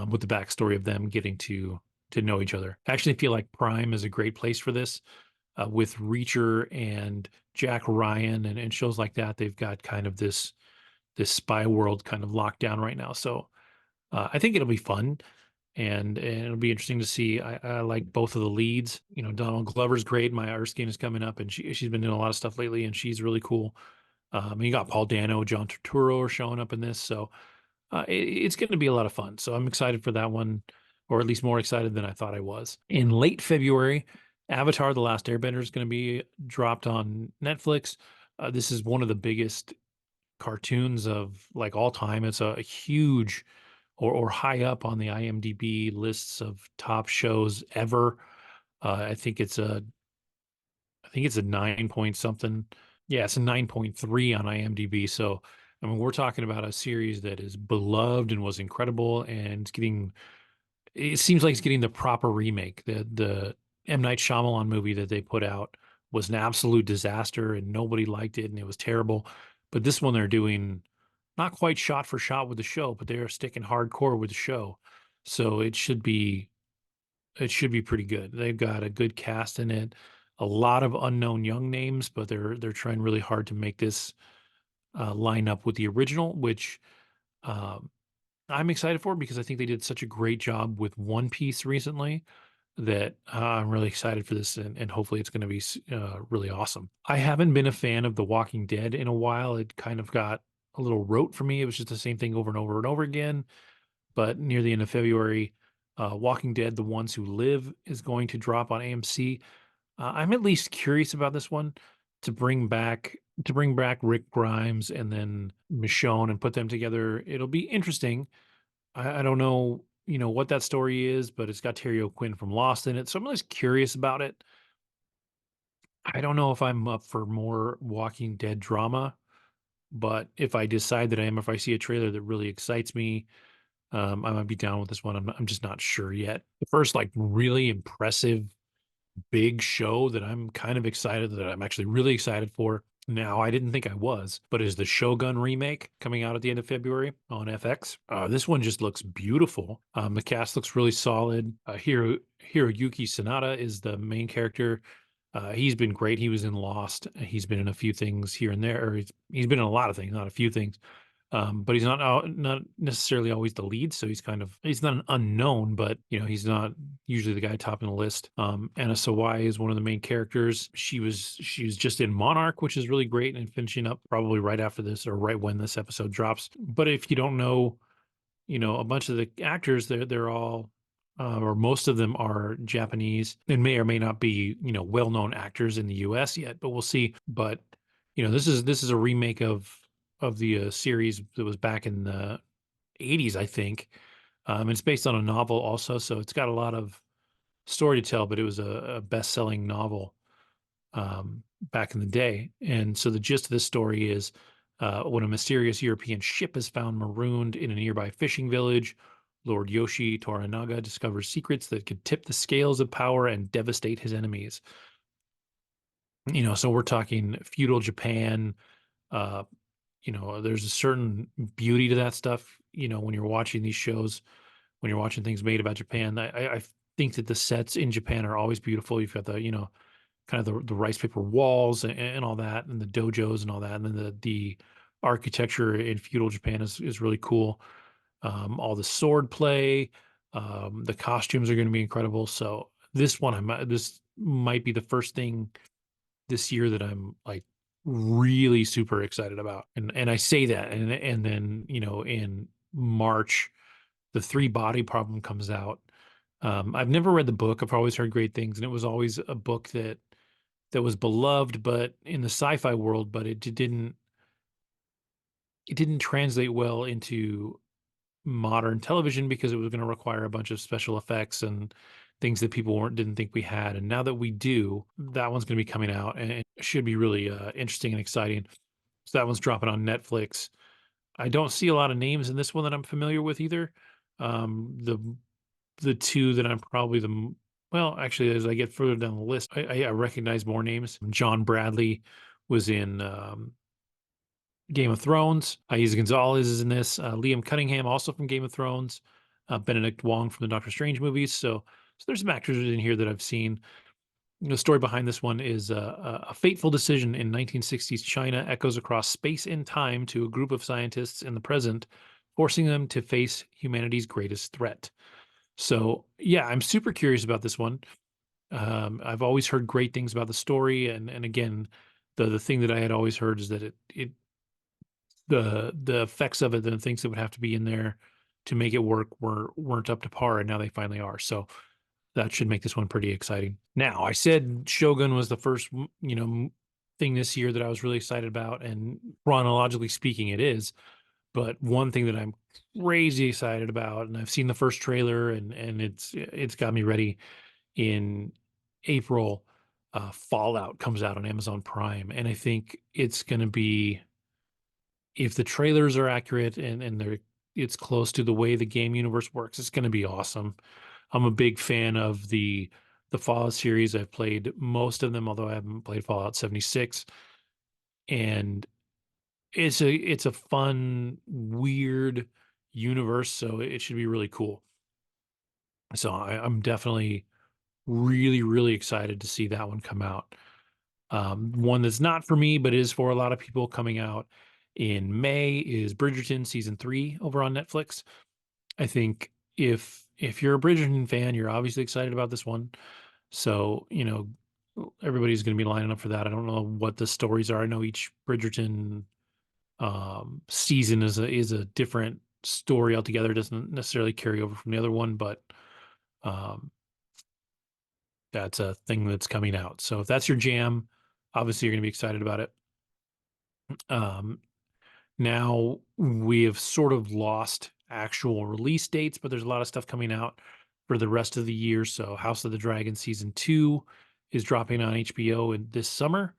with the backstory of them getting to know each other. I actually feel like Prime is a great place for this, with Reacher and Jack Ryan and shows like that. They've got kind of this spy world kind of locked down right now. So I think it'll be fun, and it'll be interesting to see. I like both of the leads. Donald Glover's great. Maya Erskine is coming up, and she's been doing a lot of stuff lately, and she's really cool. You got Paul Dano, John Turturro are showing up in this, so it's going to be a lot of fun. So I'm excited for that one, or at least more excited than I thought I was. In late February, Avatar: The Last Airbender is going to be dropped on Netflix. This is one of the biggest cartoons of like all time. It's a huge or high up on the IMDb lists of top shows ever. I think it's a 9 point something. Yeah, it's a 9.3 on IMDb. So, I mean, we're talking about a series that is beloved and was incredible, and it seems like it's getting the proper remake. The M. Night Shyamalan movie that they put out was an absolute disaster and nobody liked it and it was terrible. But this one they're doing not quite shot for shot with the show, but they're sticking hardcore with the show. So it should be pretty good. They've got a good cast in it, a lot of unknown young names, but they're trying really hard to make this line up with the original, which um, I'm excited for because I think they did such a great job with One Piece recently that I'm really excited for this, and hopefully it's going to be really awesome. I haven't been a fan of The Walking Dead in a while. It kind of got a little rote for me. It was just the same thing over and over and over again. But near the end of February, Walking Dead: The Ones Who Live is going to drop on AMC. I'm at least curious about this one to bring back Rick Grimes and then Michonne and put them together. It'll be interesting. I don't know, what that story is, but it's got Terry O'Quinn from Lost in it, so I'm always curious about it. I don't know if I'm up for more Walking Dead drama, but if I decide that I am, if I see a trailer that really excites me, I might be down with this one. I'm just not sure yet. The first like really impressive big show that I'm kind of excited that I'm actually really excited for now. I didn't think I was, but is the Shogun remake coming out at the end of February on FX. This one just looks beautiful. The cast looks really solid. Hiroyuki Sanada is the main character. He's been great. He was in Lost. He's been in a few things here and there, or he's been in a lot of things, not a few things. But he's not necessarily always the lead, so he's not an unknown, but he's not usually the guy topping the list. Anna Sawai is one of the main characters. She was just in Monarch, which is really great, and finishing up probably right after this or right when this episode drops. But if you don't know, a bunch of the actors, they're all or most of them are Japanese and may or may not be well-known actors in the U.S. yet, but we'll see. But this is a remake of the series that was back in the 80s, I think. It's based on a novel also, so it's got a lot of story to tell, but it was a best-selling novel back in the day. And so the gist of this story is when a mysterious European ship is found marooned in a nearby fishing village, Lord Yoshi Toranaga discovers secrets that could tip the scales of power and devastate his enemies. So we're talking feudal Japan, uh, there's a certain beauty to that stuff. When you're watching these shows, when you're watching things made about Japan, I think that the sets in Japan are always beautiful. You've got kind of the rice paper walls and all that, and the dojos and all that, and then the architecture in feudal Japan is really cool. All the sword play, the costumes are going to be incredible. So this might be the first thing this year that I'm like really super excited about. And I say that, and then in March, the Three Body Problem comes out. I've never read the book. I've always heard great things, and it was always a book that was beloved, but in the sci-fi world, but it didn't translate well into modern television because it was going to require a bunch of special effects and things that people weren't didn't think we had. And now that we do, that one's going to be coming out, and it should be really interesting and exciting. So that one's dropping on Netflix. I don't see a lot of names in this one that I'm familiar with either. The two that I'm probably well, actually, as I get further down the list, I recognize more names. John Bradley was in Game of Thrones. Isa Gonzalez is in this. Liam Cunningham, also from Game of Thrones. Benedict Wong from the Doctor Strange movies. So there's some actors in here that I've seen. The story behind this one is a fateful decision in 1960s China echoes across space and time to a group of scientists in the present, forcing them to face humanity's greatest threat. So, yeah, I'm super curious about this one. I've always heard great things about the story, and again, the thing that I had always heard is that the effects of it, the things that would have to be in there to make it work weren't up to par, and now they finally are. So that should make this one pretty exciting. Now, I said Shogun was the first, thing this year that I was really excited about, and chronologically speaking, it is. But one thing that I'm crazy excited about, and I've seen the first trailer, and it's got me ready. In April, Fallout comes out on Amazon Prime, and I think it's going to be, if the trailers are accurate and it's close to the way the game universe works, it's going to be awesome. I'm a big fan of the Fallout series. I've played most of them, although I haven't played Fallout 76. And it's a fun, weird universe, so it should be really cool. So I'm definitely really, really excited to see that one come out. One that's not for me, but is for a lot of people, coming out in May is Bridgerton season 3 over on Netflix. I think if you're a Bridgerton fan, you're obviously excited about this one. So, everybody's going to be lining up for that. I don't know what the stories are. I know each Bridgerton season is a different story altogether. It doesn't necessarily carry over from the other one, but um, that's a thing that's coming out. So if that's your jam, obviously you're going to be excited about it. Um, Now we have sort of lost actual release dates, but there's a lot of stuff coming out for the rest of the year. So House of the Dragon season 2 is dropping on HBO in this summer.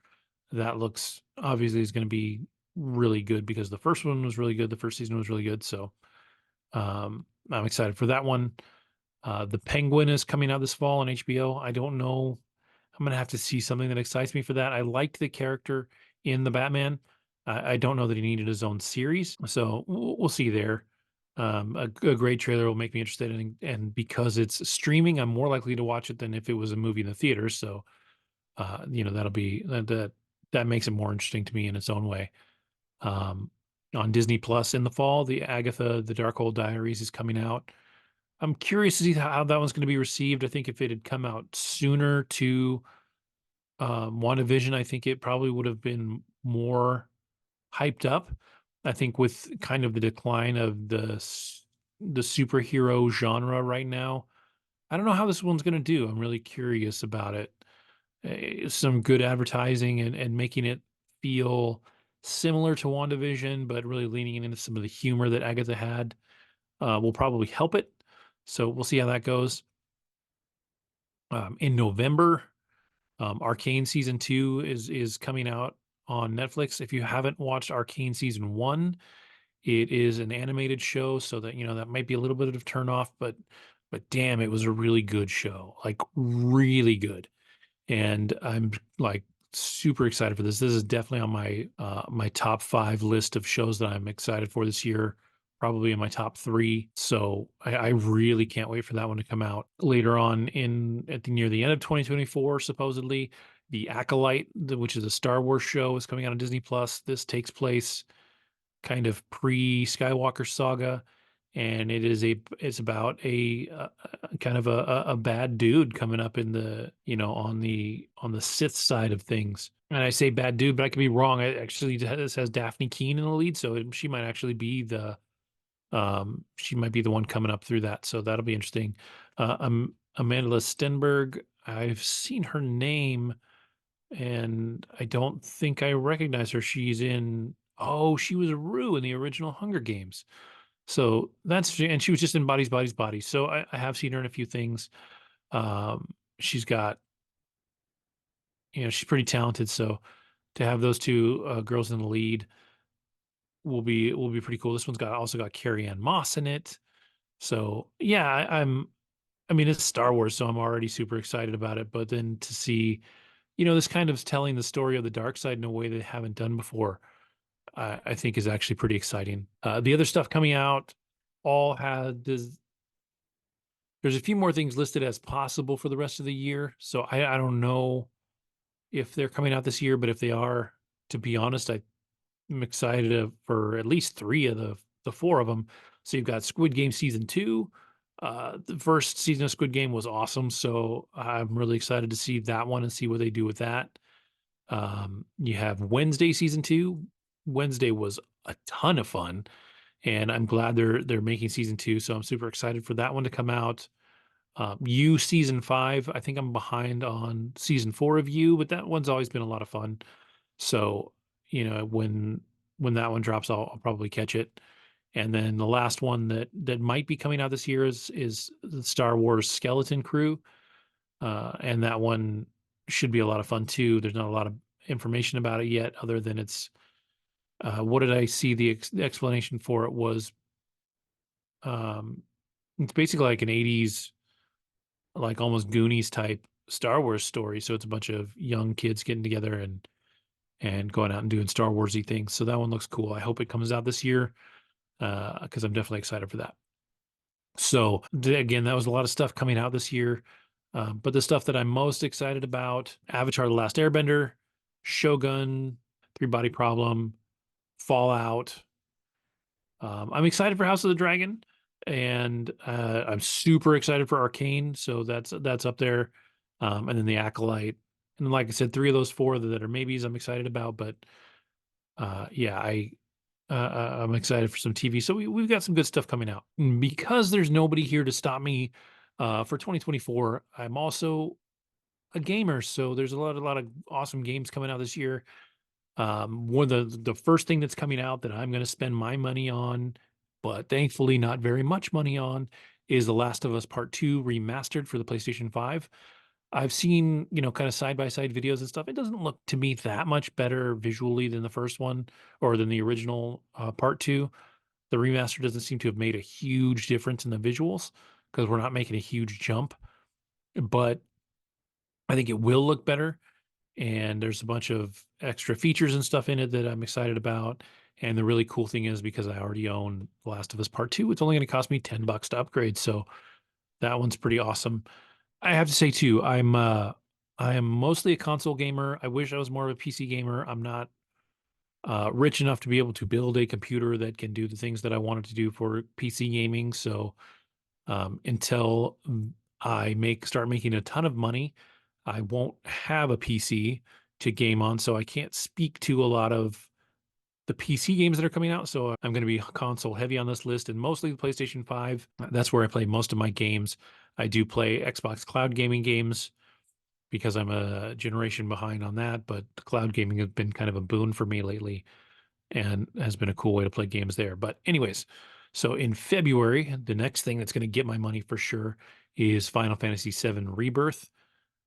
That looks obviously is going to be really good because the first one was really good. The first season was really good. So I'm excited for that one. The Penguin is coming out this fall on HBO. I don't know. I'm gonna have to see something that excites me for that. I liked the character in the Batman. I don't know that he needed his own series, so we'll see there. A great trailer will make me interested, and because it's streaming, I'm more likely to watch it than if it was a movie in the theater. So, that'll be that makes it more interesting to me in its own way. Um, on Disney Plus in the fall, the Agatha, the Darkhold Diaries is coming out. I'm curious to see how that one's going to be received. I think if it had come out sooner to WandaVision, I think it probably would have been more hyped up. I think with kind of the decline of the superhero genre right now, I don't know how this one's going to do. I'm really curious about it. Some good advertising and making it feel similar to WandaVision, but really leaning into some of the humor that Agatha had will probably help it. So we'll see how that goes. In November, Arcane season 2 is coming out on Netflix. If you haven't watched Arcane season 1, it is an animated show, so that that might be a little bit of turn off, but damn, it was a really good show, like really good. And I'm like super excited for this. This is definitely on my top 5 list of shows that I'm excited for this year, probably in my top 3. So I really can't wait for that one to come out later on in at the near the end of 2024, supposedly. The Acolyte, which is a Star Wars show, is coming out on Disney Plus. This takes place kind of pre-Skywalker saga, and it's about a kind of a bad dude coming up in the on the Sith side of things. And I say bad dude, but I could be wrong. It actually this has Daphne Keene in the lead, so she might actually be she might be the one coming up through that. So that'll be interesting. Amanda Stenberg, I've seen her name and I don't think I recognize her. She was Rue in the original Hunger Games. So and she was just in Bodies. So I have seen her in a few things. She's got, she's pretty talented. So to have those two girls in the lead will be pretty cool. This one's also got Carrie Ann Moss in it. So yeah, I mean, it's Star Wars, so I'm already super excited about it. But then to see, this kind of telling the story of the dark side in a way they haven't done before, I think is actually pretty exciting. The other stuff coming out all had this. There's a few more things listed as possible for the rest of the year, so I don't know if they're coming out this year, but if they are, to be honest, I'm excited for at least 3 of the 4 of them. So you've got Squid Game season 2. The first season of Squid Game was awesome, so I'm really excited to see that one and see what they do with that. You have Wednesday season 2. Wednesday was a ton of fun, and I'm glad they're making season 2. So I'm super excited for that one to come out. You season 5. I think I'm behind on season 4 of You, but that one's always been a lot of fun. So when that one drops, I'll probably catch it. And then the last one that might be coming out this year is the Star Wars Skeleton Crew, and that one should be a lot of fun too. There's not a lot of information about it yet, other than it's what did I see? The explanation for it was it's basically like an 80s, like almost Goonies type Star Wars story. So it's a bunch of young kids getting together and going out and doing Star Warsy things. So that one looks cool. I hope it comes out this year because I'm definitely excited for that. So again, that was a lot of stuff coming out this year. But the stuff that I'm most excited about: Avatar: The Last Airbender, Shogun, Three Body Problem, Fallout. I'm excited for House of the Dragon, and I'm super excited for Arcane. So that's up there, and then the Acolyte, and then, like I said, 3 of those 4 that are maybes I'm excited about. But yeah, I'm excited for some TV. So we've got some good stuff coming out. And because there's nobody here to stop me for 2024, I'm also a gamer. So there's a lot of awesome games coming out this year. One of the first thing that's coming out that I'm going to spend my money on, but thankfully not very much money on, is The Last of Us Part 2 remastered for the PlayStation 5. I've seen, kind of side by side videos and stuff. It doesn't look to me that much better visually than the first one or than the original part 2. The remaster doesn't seem to have made a huge difference in the visuals because we're not making a huge jump, but I think it will look better. And there's a bunch of extra features and stuff in it that I'm excited about. And the really cool thing is, because I already own The Last of Us Part 2, it's only going to cost me $10 to upgrade. So that one's pretty awesome. I have to say too, I am mostly a console gamer. I wish I was more of a PC gamer. I'm not rich enough to be able to build a computer that can do the things that I wanted to do for PC gaming. So until I start making a ton of money, I won't have a PC to game on. So I can't speak to a lot of the PC games that are coming out. So I'm going to be console heavy on this list, and mostly the PlayStation 5. That's where I play most of my games. I do play Xbox cloud gaming games because I'm a generation behind on that, but the cloud gaming has been kind of a boon for me lately and has been a cool way to play games there. But anyways, so in February, the next thing that's going to get my money for sure is Final Fantasy VII Rebirth.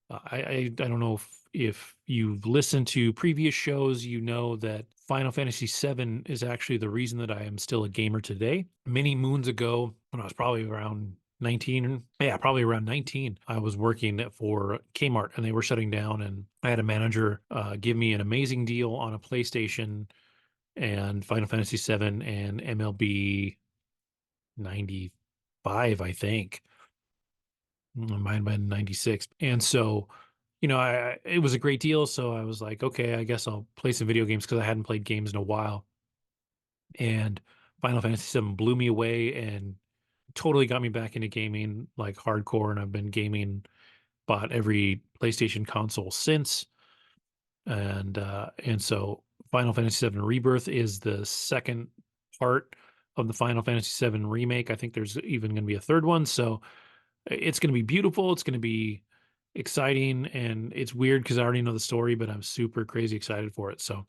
I don't know if you've listened to previous shows, you know that Final Fantasy VII is actually the reason that I am still a gamer today. Many moons ago, when I was probably around 19, yeah, probably around 19. I was working for Kmart and they were shutting down, and I had a manager give me an amazing deal on a PlayStation and Final Fantasy 7 and MLB 95, I think. It might have been 96. And so, it was a great deal. So I was like, okay, I guess I'll play some video games because I hadn't played games in a while. And Final Fantasy 7 blew me away and totally got me back into gaming like hardcore. And I've been gaming, bought every PlayStation console since. And so Final Fantasy 7 Rebirth is the second part of the Final Fantasy 7 remake. I think there's even going to be a third one. So it's going to be beautiful. It's going to be exciting, and it's weird because I already know the story, but I'm super crazy excited for it. So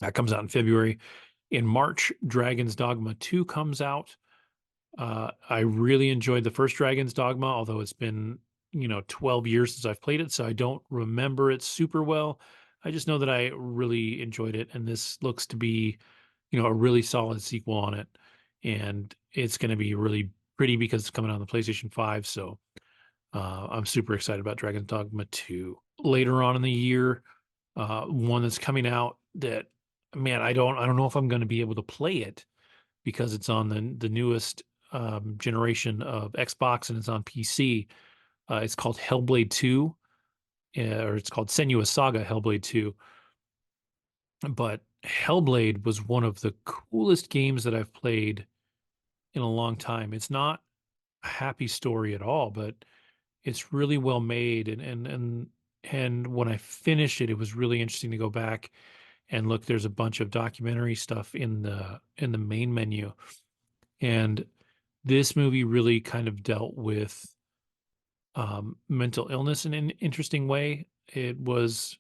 that comes out in February. In March, Dragon's Dogma 2 comes out. I really enjoyed the first Dragon's Dogma, although it's been, 12 years since I've played it, so I don't remember it super well. I just know that I really enjoyed it, and this looks to be, a really solid sequel on it. And it's going to be really pretty because it's coming out on the PlayStation 5. So I'm super excited about Dragon's Dogma 2. Later on in the year, one that's coming out that, man, I don't know if I'm going to be able to play it because it's on the newest generation of Xbox and it's on PC. It's called Hellblade 2, or it's called Senua's Saga Hellblade 2. But Hellblade was one of the coolest games that I've played in a long time. It's not a happy story at all, but it's really well made. And when I finished it, it was really interesting to go back and look. There's a bunch of documentary stuff in the main menu, and this movie really kind of dealt with mental illness in an interesting way. It was,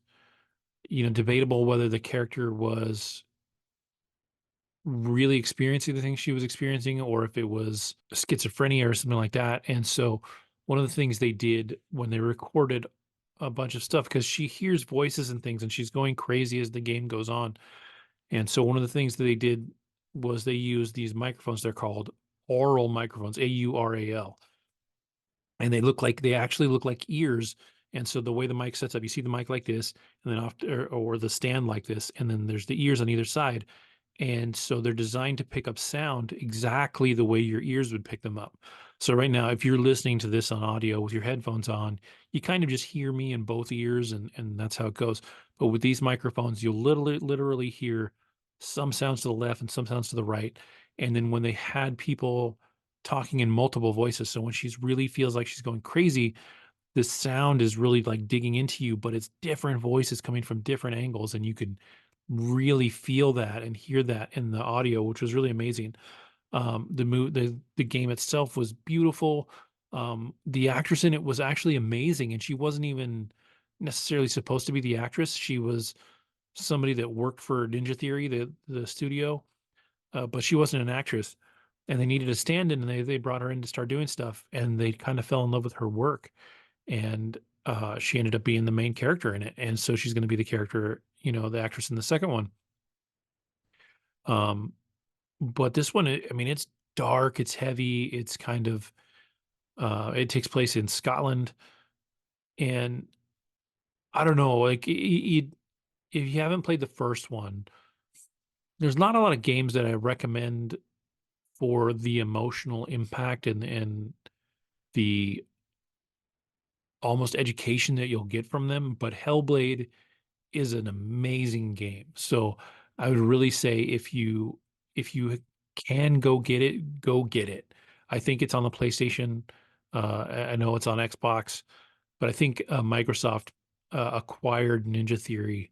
debatable whether the character was really experiencing the things she was experiencing or if it was schizophrenia or something like that. And so, one of the things they did when they recorded a bunch of stuff, because she hears voices and things and she's going crazy as the game goes on. And so, one of the things that they did was they used these microphones. They're called aural microphones, AURAL, and they actually look like ears. And so the way the mic sets up, you see the mic like this, and then off, or the stand like this, and then there's the ears on either side. And so they're designed to pick up sound exactly the way your ears would pick them up. So right now, if you're listening to this on audio with your headphones on, you kind of just hear me in both ears, and that's how it goes. But with these microphones, you'll literally hear some sounds to the left and some sounds to the right. And then when they had people talking in multiple voices, so when she's really feels like she's going crazy, the sound is really like digging into you, but it's different voices coming from different angles, and you could really feel that and hear that in the audio, which was really amazing. The game itself was beautiful. The actress in it was actually amazing, and she wasn't even necessarily supposed to be the actress. She was somebody that worked for Ninja Theory, the studio, but she wasn't an actress. And they needed a stand-in, and they brought her in to start doing stuff, and they kind of fell in love with her work, and she ended up being the main character in it. And so she's going to be the character, the actress in the second one. Um, but this one, I mean, it's dark, it's heavy, it's kind of it takes place in Scotland, and I don't know, like if you haven't played the first one, there's not a lot of games that I recommend for the emotional impact and the almost education that you'll get from them. But Hellblade is an amazing game. So I would really say if you can go get it, go get it. I think it's on the PlayStation. I know it's on Xbox, but I think Microsoft acquired Ninja Theory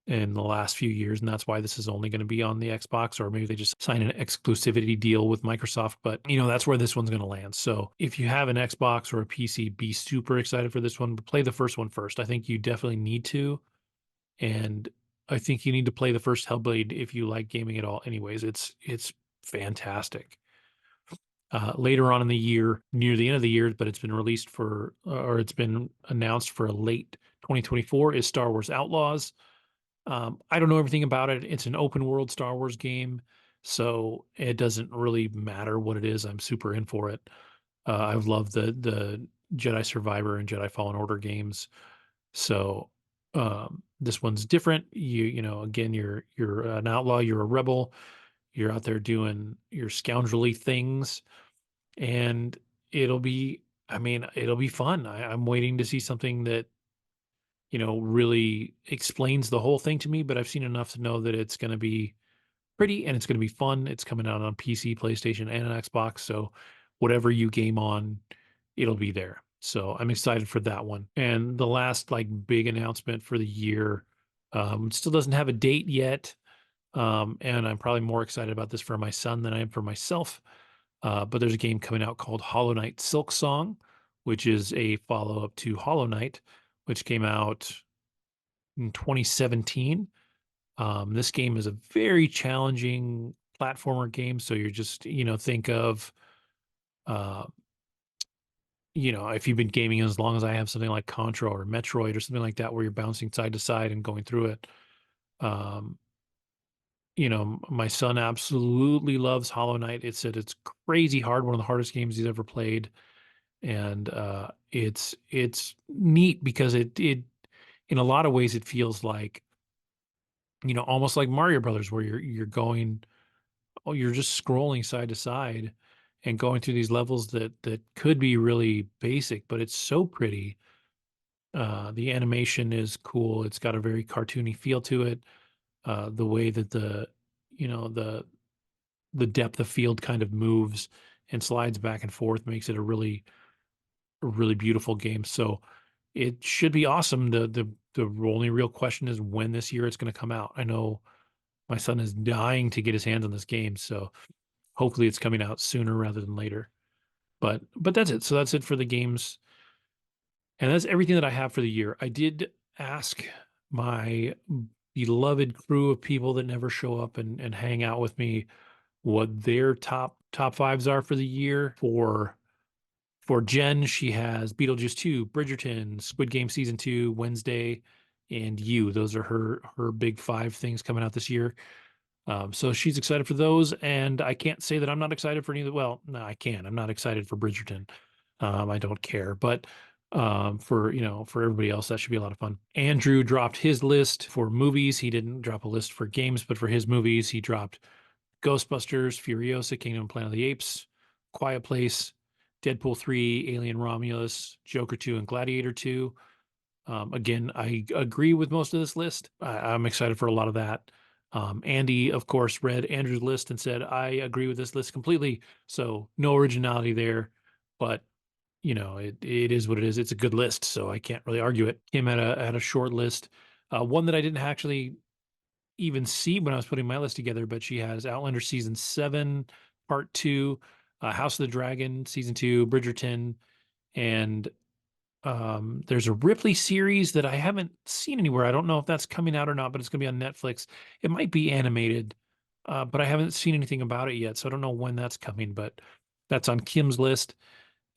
in the last few years, and that's why this is only going to be on the Xbox, or maybe they just signed an exclusivity deal with Microsoft. But that's where this one's going to land. So if you have an Xbox or a PC, be super excited for this one, but play the first one first. I think you definitely need to, and I think you need to play the first Hellblade if you like gaming at all. Anyways, it's fantastic. Later on in the year, near the end of the year, but it's been released or it's been announced for a late 2024, is Star Wars Outlaws. I don't know everything about it. It's an open world Star Wars game, so it doesn't really matter what it is. I'm super in for it. I've loved the Jedi Survivor and Jedi Fallen Order games. So this one's different. Again, you're an outlaw, you're a rebel, you're out there doing your scoundrelly things, and it'll be, I mean, it'll be fun. I'm waiting to see something that really explains the whole thing to me, but I've seen enough to know that it's going to be pretty and it's going to be fun. It's coming out on PC, PlayStation, and an Xbox. So whatever you game on, it'll be there. So I'm excited for that one. And the last like big announcement for the year, still doesn't have a date yet. And I'm probably more excited about this for my son than I am for myself. But there's a game coming out called Hollow Knight Silk Song, which is a follow up to Hollow Knight, which came out in 2017. This game is a very challenging platformer game. So you're just, think of, uh, if you've been gaming as long as I have, something like Contra or Metroid or something like that, where you're bouncing side to side and going through it. Um, my son absolutely loves Hollow Knight. It said it's crazy hard, one of the hardest games he's ever played. And it's neat because it in a lot of ways it feels like, almost like Mario Brothers, where you're going, oh, you're just scrolling side to side and going through these levels that could be really basic, but it's so pretty. The animation is cool. It's got a very cartoony feel to it. The way that you know, the depth of field kind of moves and slides back and forth makes it a really beautiful game. So it should be awesome. The only real question is when this year it's going to come out. I know my son is dying to get his hands on this game, so hopefully it's coming out sooner rather than later. But that's it. So that's it for the games. And that's everything that I have for the year. I did ask my beloved crew of people that never show up and hang out with me what their top fives are for the year. For Jen, she has Beetlejuice 2, Bridgerton, Squid Game Season 2, Wednesday, and You. Those are her big five things coming out this year. So she's excited for those, and I can't say that I'm not excited for neither. Well, no, I can. I'm not excited for Bridgerton. I don't care, but for everybody else, that should be a lot of fun. Andrew dropped his list for movies. He didn't drop a list for games, but for his movies, he dropped Ghostbusters, Furiosa, Kingdom Planet of the Apes, Quiet Place, Deadpool 3, Alien Romulus, Joker 2, and Gladiator 2. Again, I agree with most of this list. I'm excited for a lot of that. Andy, of course, read Andrew's list and said, I agree with this list completely. So no originality there, but it is what it is. It's a good list, so I can't really argue it. Kim had a short list, one that I didn't actually even see when I was putting my list together, but she has Outlander season 7, part 2, House of the Dragon season 2, Bridgerton, and there's a Ripley series that I haven't seen anywhere. I don't know if that's coming out or not, but it's going to be on Netflix. It might be animated, but I haven't seen anything about it yet, so I don't know when that's coming. But that's on Kim's list.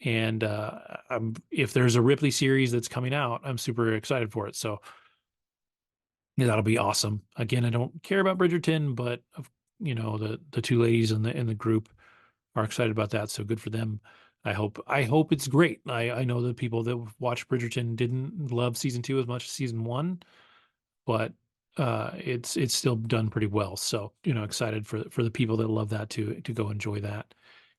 And if there's a Ripley series that's coming out, I'm super excited for it. So yeah, that'll be awesome. Again, I don't care about Bridgerton, but the two ladies in the group are excited about that. So good for them. I hope it's great. I know the people that watched Bridgerton didn't love season 2 as much as season 1, but it's still done pretty well. So excited for the people that love that to go enjoy that.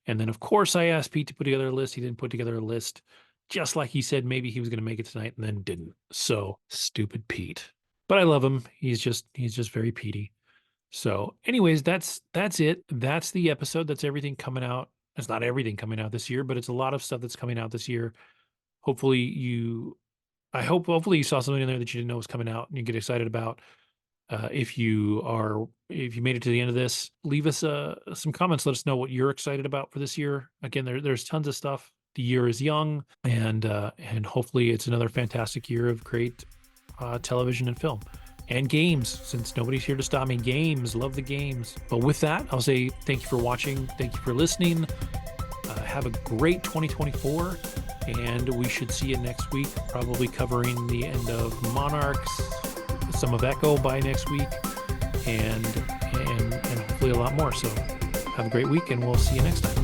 And then of course I asked Pete to put together a list. He didn't put together a list, just like he said maybe he was going to make it tonight and then didn't. So stupid Pete. But I love him. He's just very Petey. So anyways, that's it. That's the episode. That's everything coming out. It's not everything coming out this year, but it's a lot of stuff that's coming out this year. Hopefully hopefully you saw something in there that you didn't know was coming out and you get excited about. If you made it to the end of this, leave us some comments. Let us know what you're excited about for this year. Again, there's tons of stuff. The year is young, and hopefully it's another fantastic year of great television and film. And games, since nobody's here to stop me. Games, love the games. But with that, I'll say thank you for watching. Thank you for listening. Have a great 2024. And we should see you next week, probably covering the end of Monarchs, some of Echo by next week, and hopefully a lot more. So have a great week, and we'll see you next time.